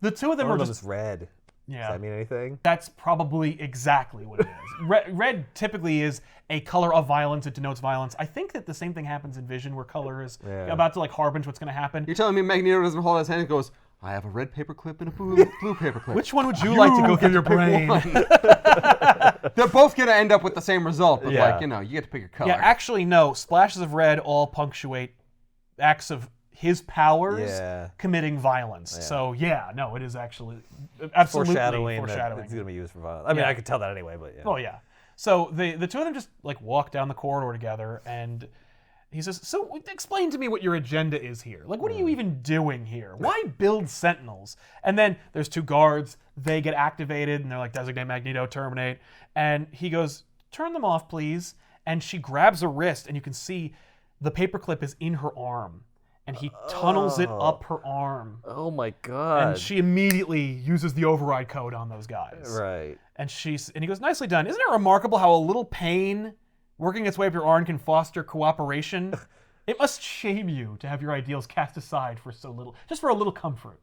the 2 of them One are of them just is red. yeah. Does that mean anything? That's probably exactly what it is. Red typically is a color of violence. It denotes violence. I think that the same thing happens in Vision, where color is about to like harbinge what's going to happen. You're telling me Magneto doesn't hold out his hand and goes, I have a red paperclip and a blue paperclip. Which one would you like to go through your brain? They're both going to end up with the same result, but Yeah. like, you know, you get to pick your color. Yeah, actually, no. Splashes of red all punctuate acts of his powers committing violence. Yeah. So yeah, no, it is actually absolutely Foreshadowing. foreshadowing. That it's going to be used for violence. I mean, I could tell that anyway, but yeah. Oh yeah. So the 2 of them just like walk down the corridor together, and he says, "So explain to me what your agenda is here. Like, what are you even doing here? Why build Sentinels?" And then there's 2 guards. They get activated, and they're like, "Designate Magneto, terminate." And he goes, "Turn them off, please." And she grabs a wrist, and you can see the paperclip is in her arm, and he tunnels it up her arm. Oh my god. And she immediately uses the override code on those guys. Right. And he goes, "Nicely done. Isn't it remarkable how a little pain working its way up your arm can foster cooperation? It must shame you to have your ideals cast aside for so little, just for a little comfort."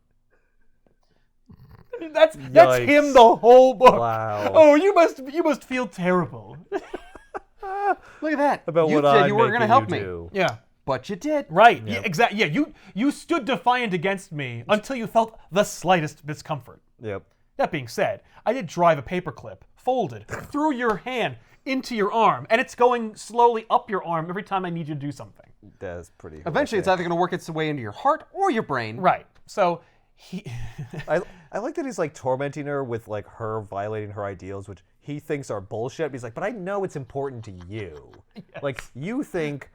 I mean, that's him the whole book. Wow. Oh, you must feel terrible. Look at that. About you what said I'm you weren't going to making help you me. do. Yeah. But you did. Right. Yeah, exactly. Yeah, you stood defiant against me until you felt the slightest discomfort. Yep. That being said, I did drive a paperclip, folded, through your hand, into your arm, and it's going slowly up your arm every time I need you to do something. That's pretty Eventually, it's either going to work its way into your heart or your brain. Right. So he... I like that he's like tormenting her with like her violating her ideals, which he thinks are bullshit. But he's like, but I know it's important to you. Yes. Like, you think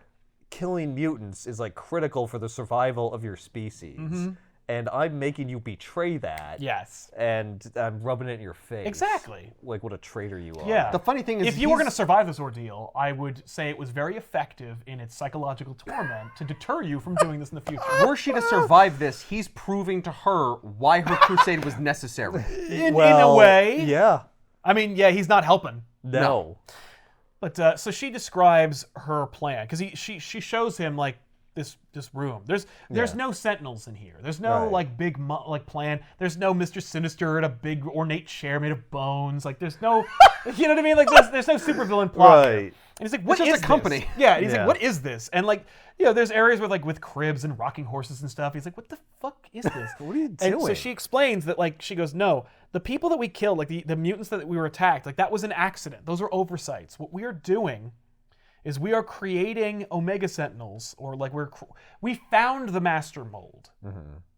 killing mutants is like critical for the survival of your species. Mm-hmm. And I'm making you betray that. Yes. And I'm rubbing it in your face. Exactly. Like, what a traitor you are. Yeah. The funny thing is, if you were going to survive this ordeal, I would say it was very effective in its psychological torment to deter you from doing this in the future. Were she to survive this, he's proving to her why her crusade was necessary. In a way. Yeah. I mean, yeah, he's not helping. No. But so she describes her plan, because she shows him like this room. There's no Sentinels in here. There's no like big plan. There's no Mr. Sinister at a big ornate chair made of bones. Like there's no, you know what I mean? Like there's no supervillain plot. Right. Here. And he's like, what It's is just a company. this? Yeah. And he's like, what is this? And like, you know, there's areas with cribs and rocking horses and stuff. He's like, what the fuck is this? What are you doing? And so she explains that like she goes, no, the people that we killed, like the mutants that we were attacked, like that was an accident. Those are oversights. What we are doing is we are creating Omega Sentinels, or like we found the master mold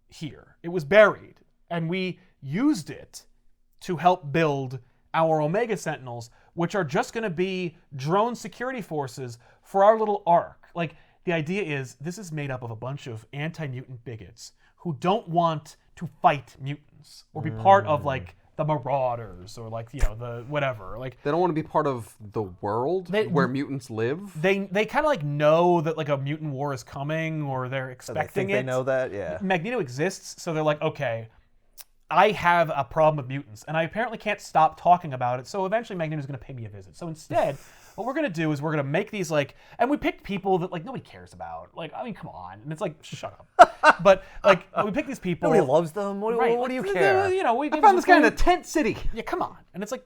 here. It was buried, and we used it to help build our Omega Sentinels, which are just going to be drone security forces for our little arc. Like, the idea is this is made up of a bunch of anti-mutant bigots who don't want to fight mutants or be part of like the Marauders or like the whatever. Like They don't want to be part of the world where mutants live. they kind of like know that like a mutant war is coming or they're They expecting think it. they know that, yeah. Magneto exists, so they're like, okay, I have a problem with mutants, and I apparently can't stop talking about it, so eventually Magneto's going to pay me a visit. So instead, what we're going to do is we're going to make these, like, and we picked people that, like, nobody cares about. Like, I mean, come on. And it's like, shut up. But, like, we pick these people. Nobody loves them. What do you care? You know, we I found this guy in a tent city. Yeah, come on. And it's like,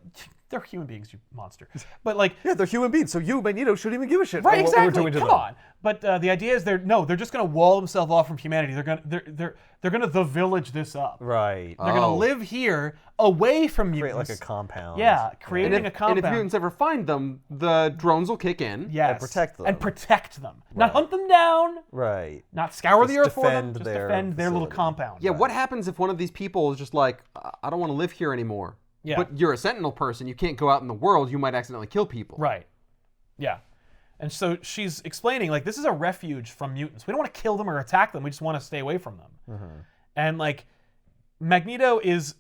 they're human beings, you monster. But, like, Yeah, they're human beings, so you, Magneto, shouldn't even give a shit right, about what we're exactly. doing to Come them. on. But the idea is they're just going to wall themselves off from humanity. They're going to the village this up. Right. They're going to live here away from Create mutants. like a compound. Yeah, creating a compound. And if mutants ever find them, the drones will kick in. Yes. And protect them. And protect them. Not hunt them down, Right. not scour the Just earth for them, defend just their defend their little facility. compound. Yeah, what happens if one of these people is just like, I don't want to live here anymore? Yeah. But you're a Sentinel person. You can't go out in the world. You might accidentally kill people. Right. Yeah. And so she's explaining, like, this is a refuge from mutants. We don't want to kill them or attack them. We just want to stay away from them. Mm-hmm. And, like, Magneto is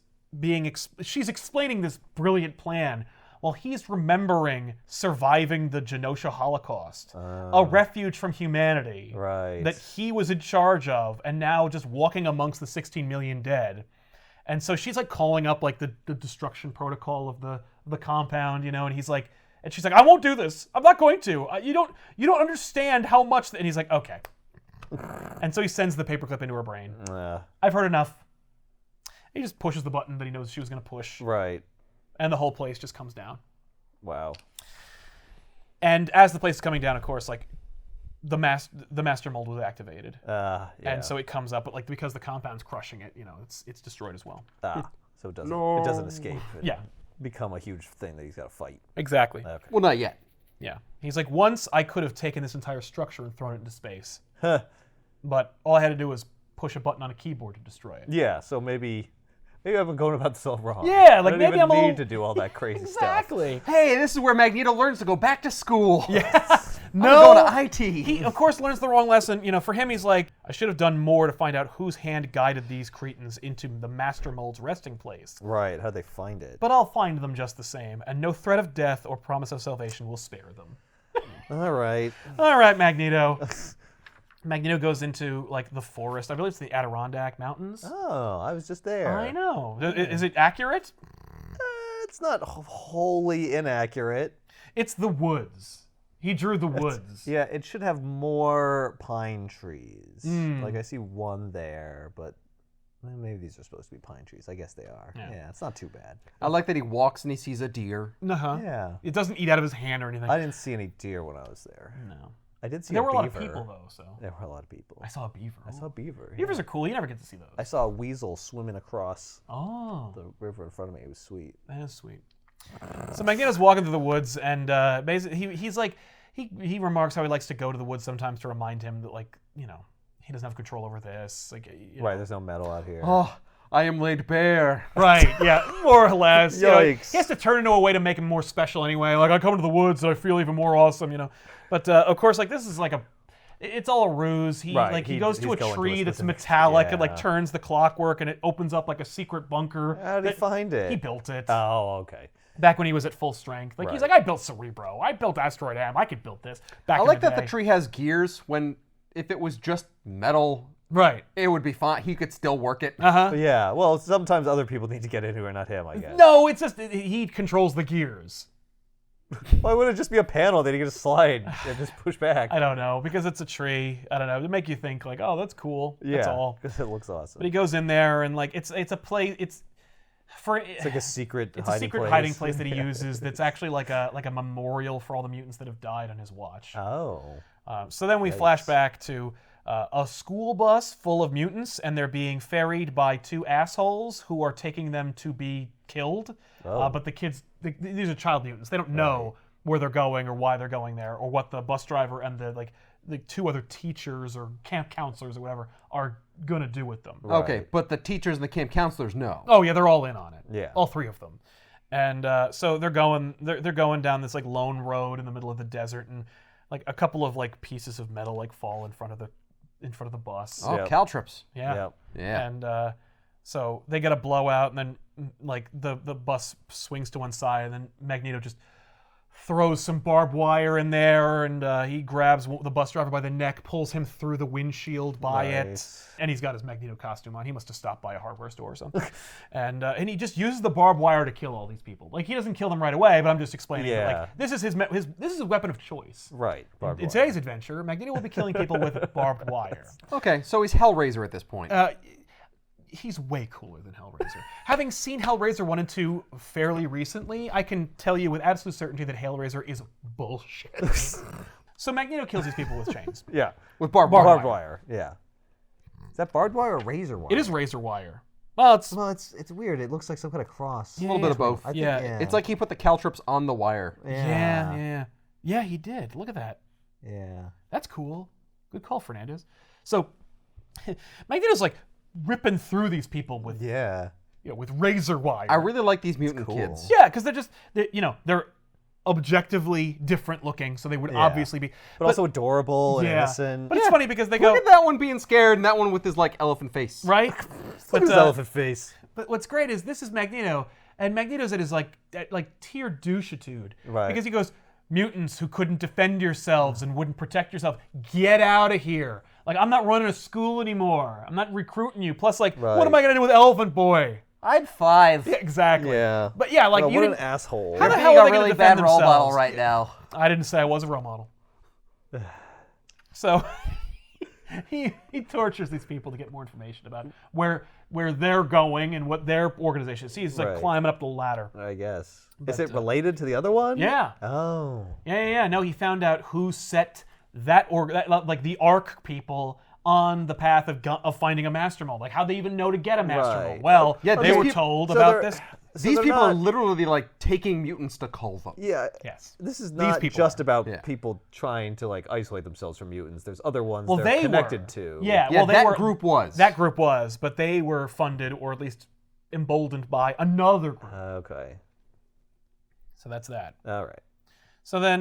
she's explaining this brilliant plan while he's remembering surviving the Genosha Holocaust, a refuge from humanity Right. that he was in charge of, and now just walking amongst the 16 million dead. And so she's like calling up like the destruction protocol of the compound, you know, and he's like, and she's like, I won't do this. I'm not going to. You don't understand how much. And he's like, okay. And so he sends the paperclip into her brain. I've heard enough. He just pushes the button that he knows she was going to push, Right. and the whole place just comes down. Wow. And as the place is coming down, of course, like the master mold was activated, Yeah. and so it comes up. But like because the compound's crushing it, you know, it's destroyed as well. So it doesn't escape. and Yeah. Become a huge thing that he's got to fight. Exactly. Okay. Well, not yet. Yeah. He's like, once I could have taken this entire structure and thrown it into space, Huh. but all I had to do was push a button on a keyboard to destroy it. Yeah. So maybe I've been going about this all wrong. Yeah, like I don't maybe even I'm a need little- to do all that crazy Exactly. Hey, this is where Magneto learns to go back to school. Yeah. I'm No. going to IT. He, of course, learns the wrong lesson. You know, for him, he's like, I should have done more to find out whose hand guided these cretins into the Master Mold's resting place. stuff. Right. How'd they find it? But I'll find them just the same, and no threat of death or promise of salvation will spare them. All right. All right, Magneto. Magneto goes into, like, the forest. I believe it's the Adirondack Mountains. Oh, I was just there. I know. Is it accurate? It's not wholly inaccurate. It's the woods. He drew the woods. Yeah, it should have more pine trees. Hmm. Like I see one there, but maybe these are supposed to be pine trees. I guess they are. Yeah. Yeah, it's not too bad. I like that he walks and he sees a deer. Uh-huh. Yeah. It doesn't eat out of his hand or anything. I didn't see any deer when I was there. No. I did see There a were a beaver. lot of people, though, so. There were a lot of people. I saw a beaver. I saw a beaver. Beavers yeah. are cool. You never get to see those. I saw a weasel swimming across Oh, the river in front of me. It was sweet. that is sweet. So Magneto's walking through the woods, and basically he's like, he remarks how he likes to go to the woods sometimes to remind him that, like, you know, he doesn't have control over this. Like, you know. Right, there's no metal out here. Oh, I am laid bare. Right, yeah, more or less. You know, Yikes. he has to turn into a way to make him more special anyway. Like, I come to the woods, so I feel even more awesome, you know. But, of course, like, this is like it's all a ruse. He Right, he goes to he's a going to a tree that's specific- metallic and, like, yeah. turns the clockwork, and it opens up, like, a secret bunker. How did he find it? He built it. Oh, okay. Back when he was at full strength. Like, he's Right. like, I built Cerebro. I built Asteroid M. I could build this. Back I in like the that day. the tree has gears when if it was just metal, Right. it would be fine. He could still work it. Uh-huh. Yeah, well, sometimes other people need to get into it, not him, I guess. No, it's just he controls the gears. Why wouldn't it just be a panel that he can just slide and just push back? I don't know, because it's a tree. I don't know. To make you think, like, oh, that's cool. That's all. because it looks awesome. But he goes in there, and, like, it's a place. It's like a secret it's hiding a secret place. hiding place that he uses. That's actually like a memorial for all the mutants that have died on his watch. Oh. So then we flash back to a school bus full of mutants, and they're being ferried by two assholes who are taking them to be killed. Oh. But the kids, these are child mutants. They don't know where they're going or why they're going there, or what the bus driver and the two other teachers or camp counselors or whatever are gonna do with them. Okay, Right. but the teachers and the camp counselors know. Oh yeah, they're all in on it. Yeah. all three of them. And so they're going down this, like, lone road in the middle of the desert, and, like, a couple of, like, pieces of metal, like, fall in front of the bus. Oh, Yep. caltrips. Yeah. Yep. Yeah. And So they get a blowout, and then like the bus swings to one side, and then Magneto just throws some barbed wire in there, and he grabs the bus driver by the neck, pulls him through the windshield by it, and he's got his Magneto costume on. He must have stopped by a hardware store or something. and he just uses the barbed wire to kill all these people. Like, he doesn't kill them right away, but I'm just explaining that, like, this is his this is a weapon of choice. Right. In today's adventure, Magneto will be killing people with barbed wire. Okay, so he's Hellraiser at this point. He's way cooler than Hellraiser. Having seen Hellraiser 1 and 2 fairly recently, I can tell you with absolute certainty that Hellraiser is bullshit. So Magneto kills these people with chains. Yeah. With barbed wire. Yeah. Is that barbed wire or razor wire? It is razor wire. Well, it's weird. It looks like some kind of cross. A little bit of both. Yeah. It's like he put the caltrops on the wire. Yeah, he did. Look at that. Yeah. That's cool. Good call, Fernandez. So Magneto's like ripping through these people with with razor wire. I really like these mutant kids. Yeah, because they're objectively different looking, so they would obviously be, but also adorable and innocent. But it's funny because they go, look at that one being scared, and that one with his like elephant face. Right? Look at his elephant face. But what's great is this is Magneto, and Magneto's at his like tier douchitude, right? Because he goes, mutants who couldn't defend yourselves and wouldn't protect yourself, get out of here. Like, I'm not running a school anymore. I'm not recruiting you. Plus, like, what am I gonna do with Elephant Boy? I'd 5. Yeah, exactly. Yeah. But yeah, like, what an asshole. How the You're hell being are they a really gonna defend bad role themselves? model right now. I didn't say I was a role model. So he tortures these people to get more information about where they're going and what their organization is. He's like climbing up the ladder. I guess. Is it related to the other one? Yeah. Oh. Yeah. No, he found out who set that like the ARC people on the path of finding a master mold. Like, how they even know to get a master mold. Well, they were told about this. These people are literally like taking mutants to cull them. Yeah. Yes. This is not just about people trying to like isolate themselves from mutants. There's other ones they're connected to. Yeah. Well, that group was. That group was, but they were funded or at least emboldened by another group. Okay. So that's that. All right. So then,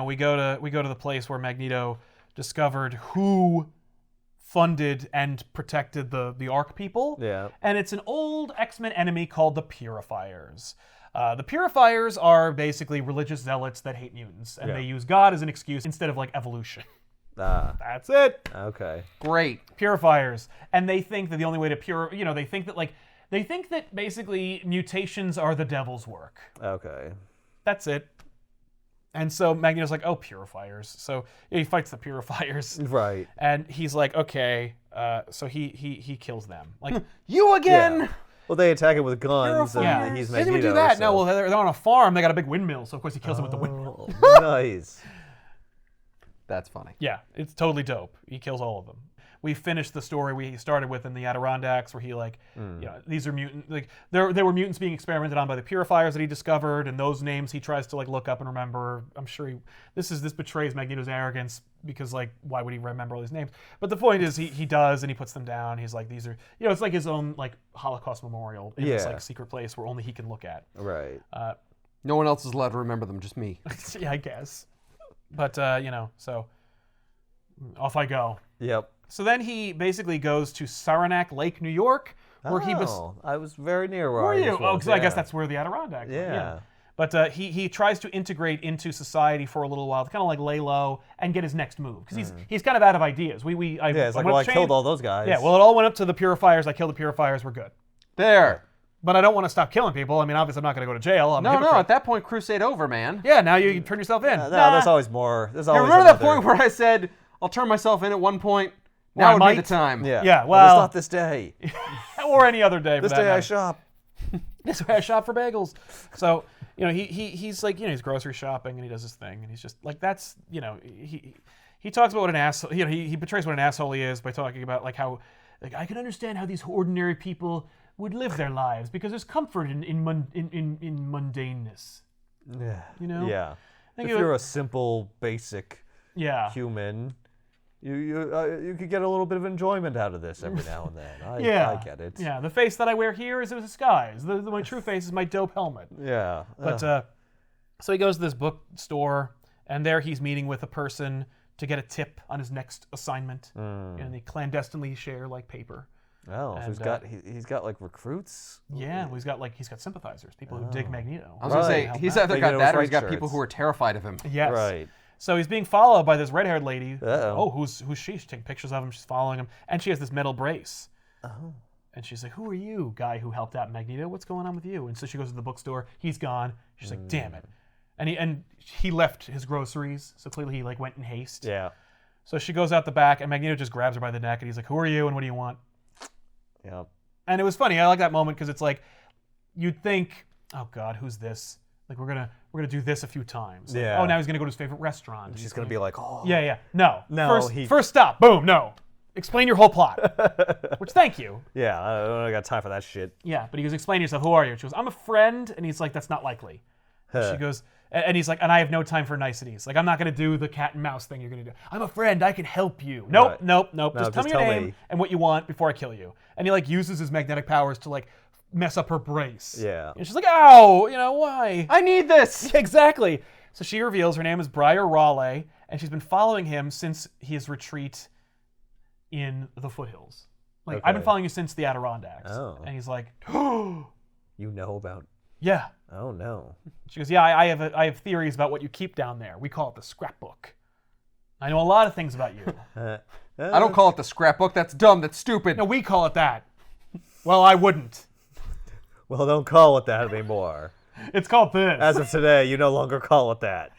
we go to the place where Magneto discovered who funded and protected the ARC people. Yeah. And it's an old X-Men enemy called the Purifiers. The Purifiers are basically religious zealots that hate mutants, and they use God as an excuse instead of like evolution. That's it. Okay. Great. Purifiers. And they think that the only way to they think that basically mutations are the devil's work. Okay. That's it. And so Magneto's like, oh, Purifiers. So he fights the Purifiers. Right. And he's like, okay. So he kills them. Like, you again? Yeah. Well, they attack it with guns, and he's They Magneto. didn't even do that. So. No, well, they're on a farm. They got a big windmill. So, of course, he kills them with the windmill. Nice. That's funny. Yeah, it's totally dope. He kills all of them. We finished the story we started with in the Adirondacks, where he these are mutant. Like there were mutants being experimented on by the Purifiers that he discovered, and those names he tries to like look up and remember. I'm sure this betrays Magneto's arrogance because like why would he remember all these names? But the point is he does, and he puts them down. He's like, these are it's like his own like Holocaust memorial in this like secret place where only he can look at. Right. No one else is allowed to remember them, just me. Yeah, I guess. But so off I go. Yep. So then he basically goes to Saranac Lake, New York, where he was. I was very near where Were I you? was. Oh, because I guess that's where the Adirondacks. Yeah. But he tries to integrate into society for a little while, to kind of like lay low and get his next move, because he's kind of out of ideas. It's like, I killed all those guys. Yeah. Well, it all went up to the Purifiers. I killed the Purifiers. We're good. There. But I don't want to stop killing people. I mean, obviously, I'm not going to go to jail. No. At that point, crusade over, man. Yeah. Now you turn yourself in. No, there's always more. There's always. Remember that point where I said I'll turn myself in at one point? Now would be the time. Yeah. Yeah. Well, Well, it's not this day. or any other day. This day I shop. This way I shop for bagels. So he's like he's grocery shopping and he does his thing and he's just like that's he talks about what an asshole he betrays what an asshole he is by talking about like how like I can understand how these ordinary people would live their lives because there's comfort in mundaneness. Yeah. Yeah. If you're a simple, basic human, you could get a little bit of enjoyment out of this every now and then. I get it. Yeah. The face that I wear here is a disguise. My true face is my dope helmet. Yeah. But so he goes to this bookstore, and there he's meeting with a person to get a tip on his next assignment, and they clandestinely share like paper. Oh, so he's got like recruits. Yeah, well, he's got sympathizers, people who dig Magneto. I was gonna say he's either got that or he's got people who are terrified of him. Yes. Right. So he's being followed by this red-haired lady. Uh-oh. Oh, who's she? She's taking pictures of him. She's following him, and she has this metal brace. Oh. And she's like, "Who are you, guy who helped out Magneto? What's going on with you?" And so she goes to the bookstore. He's gone. She's like, "Damn it!" And he left his groceries. So clearly he like went in haste. Yeah. So she goes out the back, and Magneto just grabs her by the neck, and he's like, "Who are you, and what do you want?" Yeah. And it was funny. I like that moment because it's like, you'd think, "Oh God, who's this?" Like we're gonna do this a few times. Like, Yeah. oh, now he's gonna go to his favorite restaurant. And she's gonna be like, oh. Yeah. No. No, First stop. Boom. No. Explain your whole plot. Which, thank you. Yeah, I don't got time for that shit. Yeah, but he goes, "Explain yourself. Who are you?" And she goes, "I'm a friend." And he's like, "That's not likely." She goes, and he's like, "And I have no time for niceties. Like, I'm not going to do the cat and mouse thing you're going to do. I'm a friend. I can help you." Nope, Right. nope. No, Just tell me your name and what you want before I kill you. And he like uses his magnetic powers to like mess up her brace. Yeah. And she's like, "Ow, why?" I need this. Exactly. So she reveals her name is Briar Raleigh, and she's been following him since his retreat in the foothills. Like, I've been Okay. following you since the Adirondacks. Oh. And he's like, You know about... "Yeah." Oh, no. She goes, "Yeah, I have theories about what you keep down there. We call it the scrapbook. I know a lot of things about you." I don't call it the scrapbook. That's dumb. That's stupid. No, we call it that. Well, I wouldn't. Well, don't call it that anymore. It's called this. As of today, you no longer call it that.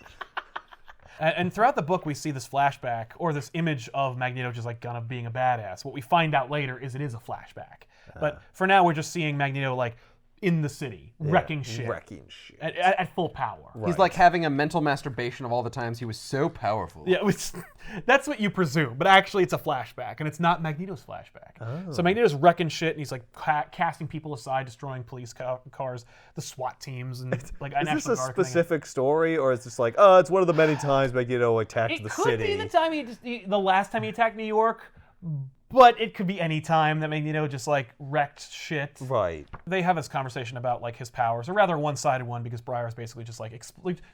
And throughout the book, we see this flashback, or this image of Magneto just like kind of being a badass. What we find out later is it is a flashback. But for now, we're just seeing Magneto like in the city, wrecking shit. Wrecking shit. At full power. He's like having a mental masturbation of all the times he was so powerful. Yeah, that's what you presume, but actually it's a flashback, and it's not Magneto's flashback. Oh. So Magneto's wrecking shit, and he's like casting people aside, destroying police cars, the SWAT teams, and like Is this National a Guard thing. specific story, or is this like, oh, it's one of the many times Magneto attacked the It could city? be the time the last time he attacked New York, but it could be any time that Magneto just like wrecked shit. Right. They have this conversation about like his powers, or rather a one-sided one, because Briar's basically just like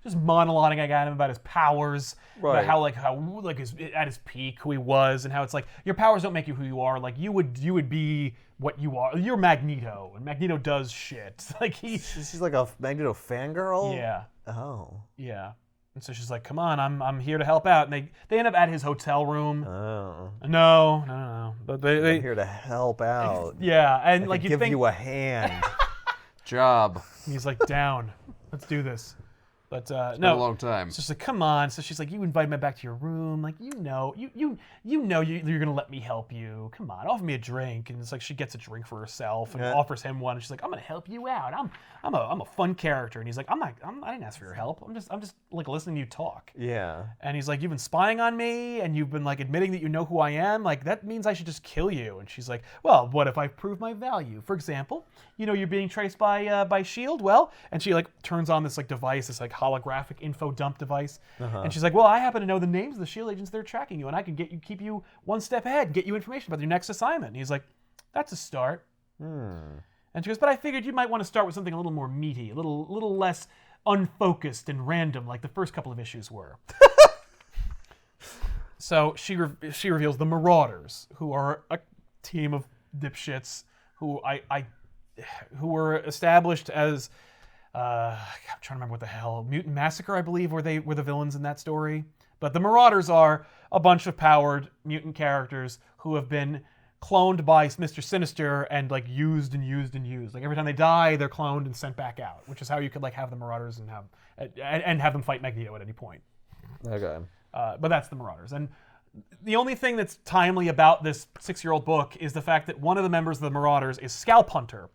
just monologuing at him about his powers, Right. about how his, at his peak who he was, and how it's like your powers don't make you who you are. Like you would be what you are. You're Magneto, and Magneto does shit. Like She's like a Magneto fangirl? yeah. Oh. Yeah. And so she's like, "Come on, I'm here to help out." And they end up at his hotel room. Oh. No. But I'm they here to help out. yeah, and I like could you give think you a hand. Job. he's like, "Down. Let's do this." But Been a no. long time. So she's like, "Come on." So she's like, "You invited me back to your room. Like, you know you're gonna let me help you. Come on, offer me a drink." And it's like she gets a drink for herself and offers him one. And she's like, "I'm gonna help you out. I'm a fun character." And he's like, I didn't ask for your help. I'm just like listening to you talk." Yeah. And he's like, "You've been spying on me, and you've been like admitting that you know who I am. Like that means I should just kill you." And she's like, "Well, what if I prove my value? For example, you're being traced by S.H.I.E.L.D. Well," and she like turns on this like device, this like holographic info dump device, and she's like, "Well, I happen to know the names of the S.H.I.E.L.D. agents that are tracking you, and I can keep you one step ahead, and get you information about your next assignment." And he's like, "That's a start." And she goes, "But I figured you might want to start with something a little more meaty, a little less unfocused and random, like the first couple of issues were." So she reveals the Marauders, who are a team of dipshits who who were established as I'm trying to remember what the hell, Mutant Massacre, I believe, were the villains in that story. But the Marauders are a bunch of powered mutant characters who have been cloned by Mr. Sinister and like used. Like every time they die, they're cloned and sent back out, which is how you could like have the Marauders and have them fight Magneto at any point. Okay. But that's the Marauders. And the only thing that's timely about this 6-year-old book is the fact that one of the members of the Marauders is Scalp Hunter.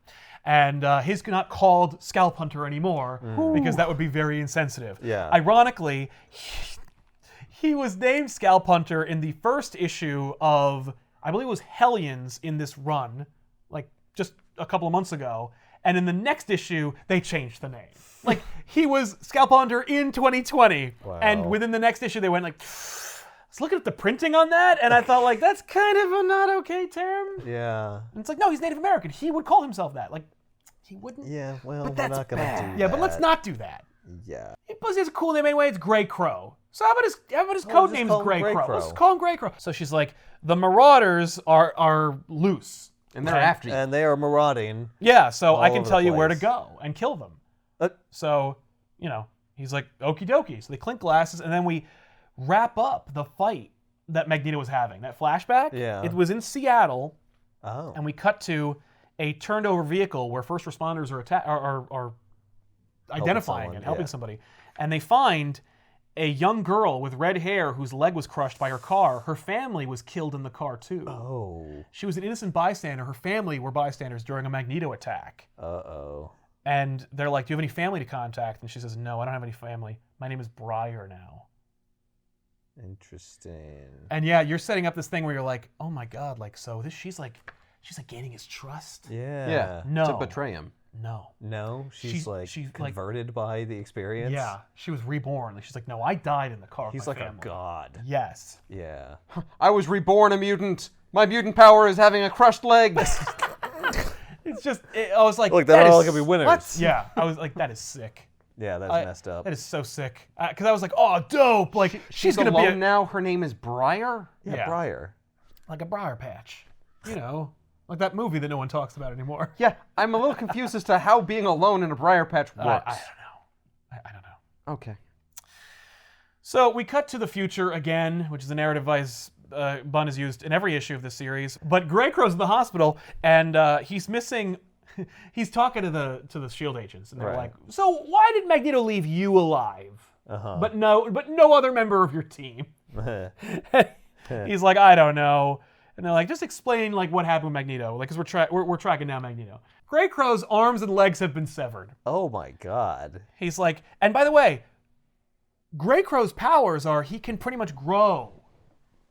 And he's not called Scalp Hunter anymore because that would be very insensitive. Yeah. Ironically, he was named Scalp Hunter in the first issue of, I believe it was Hellions in this run, like just a couple of months ago. And in the next issue, they changed the name. Like, he was Scalp Hunter in 2020. Wow. And within the next issue, they went like, I was looking at the printing on that, and I thought, like, that's kind of a not okay term. Yeah. And it's like, no, he's Native American. He would call himself that. Like, he wouldn't. Yeah, well, But we're that's not going to bad. do that. Yeah, but let's not do that. Yeah. Plus, he has a cool name anyway. It's Grey Crow. So how about his just code name is call him Grey Grey Crow? Crow. Let's call him Grey Crow. So she's like, the Marauders are loose. And they're after you. And they are marauding. Yeah, so I All can over tell the you where to place. go and kill them. Uh, So, he's like, okie dokie. So they clink glasses, and then we wrap up the fight that Magneto was having. That flashback, Yeah. it was in Seattle, Oh. and we cut to a turned over vehicle where first responders are identifying someone, and helping yeah. somebody. And they find a young girl with red hair whose leg was crushed by her car. Her family was killed in the car, too. Oh. She was an innocent bystander. Her family were bystanders during a Magneto attack. Uh-oh. And they're like, do you have any family to contact? And she says, no, I don't have any family. My name is Briar now. Interesting. And yeah, you're setting up this thing where you're like, oh my God, like, so she's like gaining his trust? Yeah. Yeah. No. To betray him. No. No, she's like she's, converted by the experience. Yeah, she was reborn. Like, she's like, no, I died in the car with He's my like family. a god. Yes. Yeah. I was reborn a mutant. My mutant power is having a crushed leg. It's just, I was like, Look, they're that all is- gonna be winners. What? Yeah, I was like, that is sick. Yeah, that's I- messed up. That is so sick. Because I was like, oh, dope. Like, she's going to alone be now. Her name is Briar. yeah. Briar. like a briar patch. Like that movie that no one talks about anymore. Yeah, I'm a little confused as to how being alone in a briar patch works. I don't know. I don't know. Okay. So we cut to the future again, which is a narrative device Bunn has used in every issue of this series. But Greycrow's in the hospital, and he's missing. He's talking to the S.H.I.E.L.D. agents, and they're Right. like, "So why did Magneto leave you alive, Uh-huh. but no other member of your team?" He's like, "I don't know." And they're like, "Just explain like what happened with Magneto, like because we're tracking down Magneto." Greycrow's arms and legs have been severed. Oh my god. He's like, and by the way, Greycrow's powers are he can pretty much grow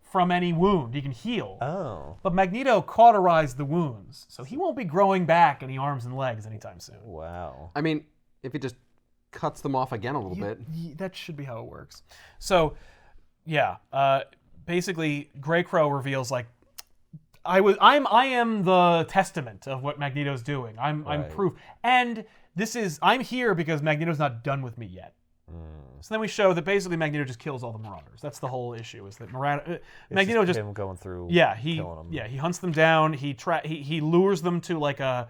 from any wound. He can heal. Oh. But Magneto cauterized the wounds, so he won't be growing back any arms and legs anytime soon. Wow. I mean, if he just cuts them off again a little bit. That should be how it works. So, yeah, basically, Greycrow reveals like, I am the testament of what Magneto's doing. I'm Right. proof, and I'm here because Magneto's not done with me yet. So then we show that basically Magneto just kills all the Marauders. That's the whole issue. Is that Magneto just him going through. he killing them. he hunts them down. He lures them to like a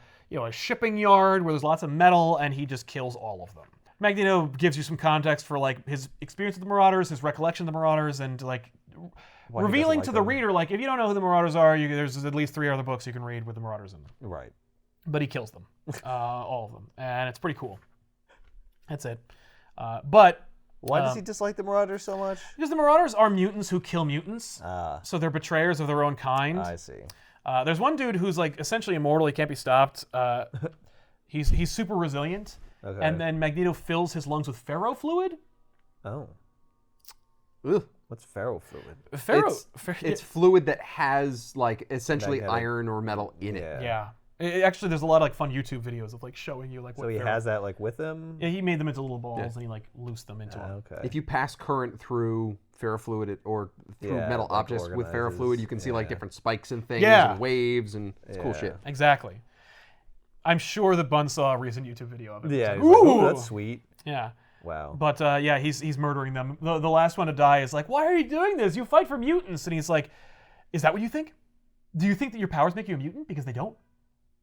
shipping yard where there's lots of metal, and he just kills all of them. Magneto gives you some context for like his experience with the Marauders, his recollection of the Marauders, and like Why he revealing doesn't to like the them. reader like if you don't know who the Marauders are, there's at least 3 other books you can read with the Marauders in them. Right. But he kills them, all of them, and it's pretty cool. That's it. But Why does he dislike the Marauders so much? because the Marauders are mutants who kill mutants, Ah, so they're betrayers of their own kind. I see. There's one dude who's like essentially immortal. He can't be stopped. He's super resilient. Okay. And then Magneto fills his lungs with ferrofluid. Oh. Ugh. What's ferrofluid? It's fluid that has like essentially Magnetic. iron or metal in it. yeah. Actually, there's a lot of like fun YouTube videos of like showing you like what So he ferro- has that like with him? Yeah, he made them into little balls and he like loosed them into them. Okay. If you pass current through ferrofluid or through Yeah, metal like objects with organizes, ferrofluid, you can see like yeah. different spikes and things Yeah. and waves and it's cool Yeah. shit. Exactly. I'm sure that Bunn saw a recent YouTube video of it. Yeah, It's he's like, like, "Ooh, "Ooh." that's sweet. Yeah. Wow. But yeah, he's murdering them. The last one to die is like, why are you doing this? You fight for mutants. And he's like, is that what you think? Do you think that your powers make you a mutant? Because they don't.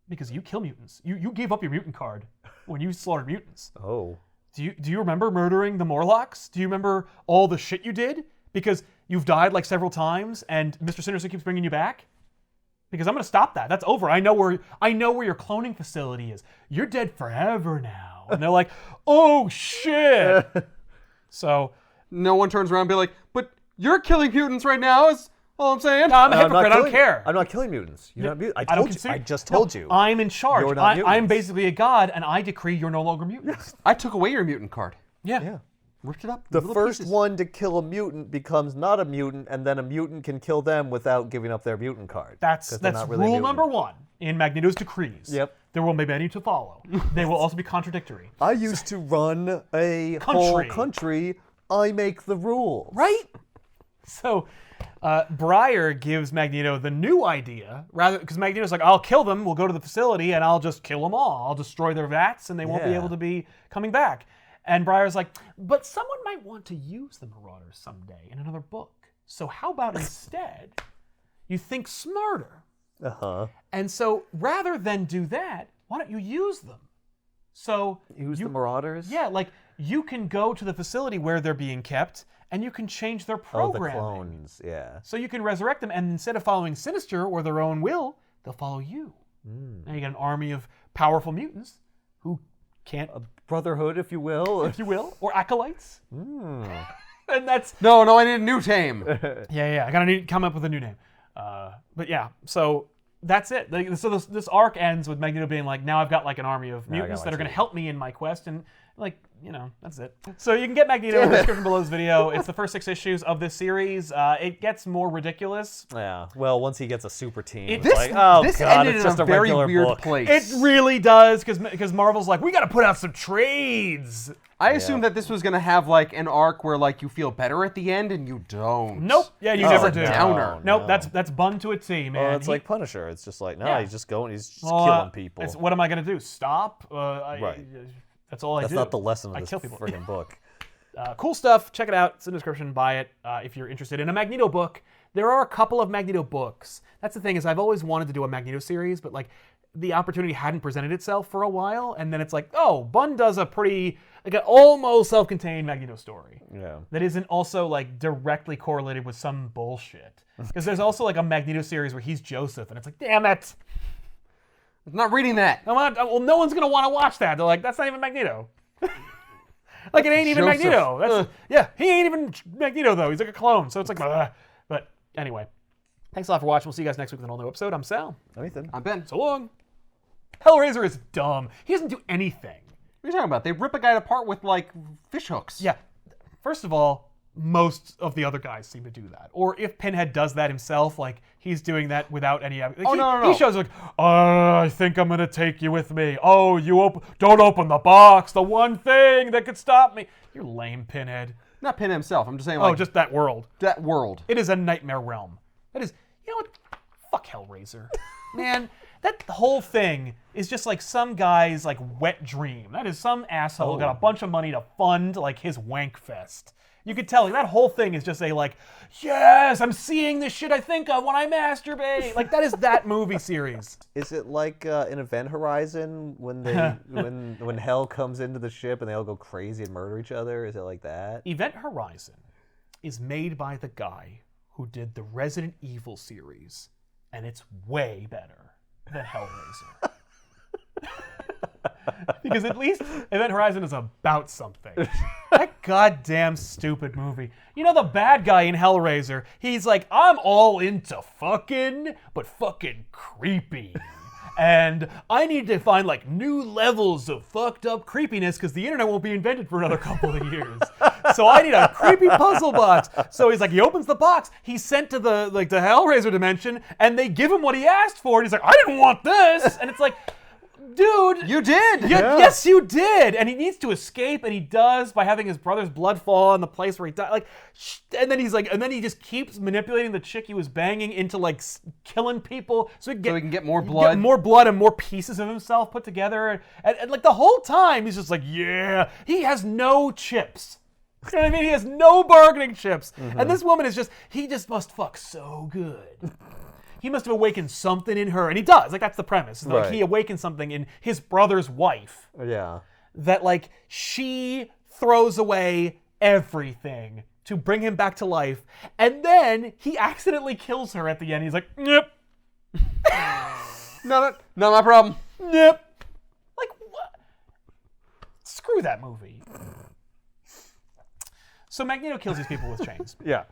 Because you kill mutants. You gave up your mutant card when you slaughtered mutants. Oh. Do you remember murdering the Morlocks? Do you remember all the shit you did? Because you've died like several times and Mr. Sinister keeps bringing you back? Because I'm going to stop that. That's over. I know where your cloning facility is. You're dead forever now. And they're like, oh shit. So, No one turns around and be like, but you're killing mutants right now is all I'm saying. no, I'm a I'm not hypocrite. I don't killing- care. I'm not killing mutants. You're not mutants. I I don't told you. consider. I just No, told you. I'm in charge. You're not I'm mutants. basically a god, and I decree you're no longer mutants. I took away your mutant card. Yeah. Yeah. Ripped it up. The in little first pieces. one to kill a mutant becomes not a mutant, and then a mutant can kill them without giving up their mutant card. 'Cause they're That's not really a rule mutant. number 1 in Magneto's decrees. Yep. There will be many to follow. They will also be contradictory. I used to run a whole Country. country. I make the rules. Right? So, Briar gives Magneto the new idea, rather because Magneto's like, I'll kill them, we'll go to the facility, and I'll just kill them all. I'll destroy their vats, and they won't be Yeah. able to be coming back. And Briar's like, but someone might want to use the Marauders someday in another book. So how about instead, you think smarter, Uh-huh. And so rather than do that, why don't you use them? So Use the Marauders? yeah, like you can go to the facility where they're being kept and you can change their Oh, the programming. clones, yeah. So you can resurrect them, and instead of following Sinister or their own will, they'll follow you. Now you got an army of powerful mutants who can't, Brotherhood, if you will. if you will, or acolytes. And that's No, I need a new tame. yeah. I gotta need come up with a new name. But yeah, so that's it. So this arc ends with Magneto being like, now I've got like an army of mutants got that my are gonna team. help me in my quest, and like, you know, that's it. So you can get Magneto in the description below this video. It's the first 6 issues of this series. It gets more ridiculous. Yeah. Well, once he gets a super team, it's This, like, oh this god, ended it's in just a a very regular weird book. place. It really does, because Marvel's like, we gotta put out some trades. I assumed that this was gonna have like an arc where like you feel better at the end, and you don't. Nope. Yeah, you Oh, never it's do. a downer. Nope. No. That's Bun to a T, man. Oh, it's like Punisher. It's just like, no, Yeah. he's just going, he's just Well, killing people. What am I gonna do? Stop? Right. That's all I That's do. not the lesson of I this kill people. friggin' book. Cool stuff. Check it out. It's in the description. Buy it if you're interested in a Magneto book. There are a couple of Magneto books. That's the thing, is I've always wanted to do a Magneto series, but like the opportunity hadn't presented itself for a while, and then it's like, oh, Bun does a pretty, like an almost self-contained Magneto story. Yeah. That isn't also like directly correlated with some bullshit. Because there's also like a Magneto series where he's Joseph, and it's like, damn it. I'm not reading that. Well, no one's gonna want to watch that. They're like, that's not even Magneto. Like, it ain't even Joseph. Magneto. That's yeah, he ain't even Magneto though. He's like a clone. So it's like, but anyway, thanks a lot for watching. We'll see you guys next week with an all new episode. I'm Sal. Anything. I'm Ben. So long. Hellraiser is dumb. He doesn't do anything. What are you talking about? They rip a guy apart with like fish hooks. Yeah. First of all, most of the other guys seem to do that. Or if Pinhead does that himself, like he's doing that without any. Like, no. He shows like, I think I'm gonna take you with me. Oh, don't open the box. The one thing that could stop me. You're lame, Pinhead. Not Pin himself. I'm just saying like Just that world. that world. It is a nightmare realm. That is, you know what? Fuck Hellraiser. Man, that whole thing is just like some guy's like wet dream. That is some asshole got a bunch of money to fund like his wank fest. You could tell like, that whole thing is just a like, yes, I'm seeing the shit I think of when I masturbate. Like that is that movie series. Is it like in Event Horizon when they when hell comes into the ship and they all go crazy and murder each other? Is it like that? Event Horizon is made by the guy who did the Resident Evil series, and it's way better than Hellraiser. Because at least Event Horizon is about something. That goddamn stupid movie. You know the bad guy in Hellraiser, he's like, I'm all into fucking, but fucking creepy. And I need to find like new levels of fucked up creepiness because the internet won't be invented for another couple of years. So I need a creepy puzzle box. So he's like, he opens the box, he's sent to the Hellraiser dimension, and they give him what he asked for, and he's like, I didn't want this. And it's like, dude, You did. yes, you did. And he needs to escape, and he does by having his brother's blood fall on the place where he died. Like, and then he's like, and then he just keeps manipulating the chick he was banging into like killing people, so he can get more blood. more blood and more pieces of himself put together. And like the whole time, he's just like, yeah, he has no chips. You know what I mean? He has no bargaining chips. And this woman is he just must fuck so good. He must have awakened something in her, and he does. Like, that's the premise. Like, Right. he awakened something in his brother's wife Yeah. that, like, she throws away everything to bring him back to life, and then he accidentally kills her at the end. He's like, yep, Not my problem. yep. Like, what? Screw that movie. So Magneto kills these people with chains. Yeah.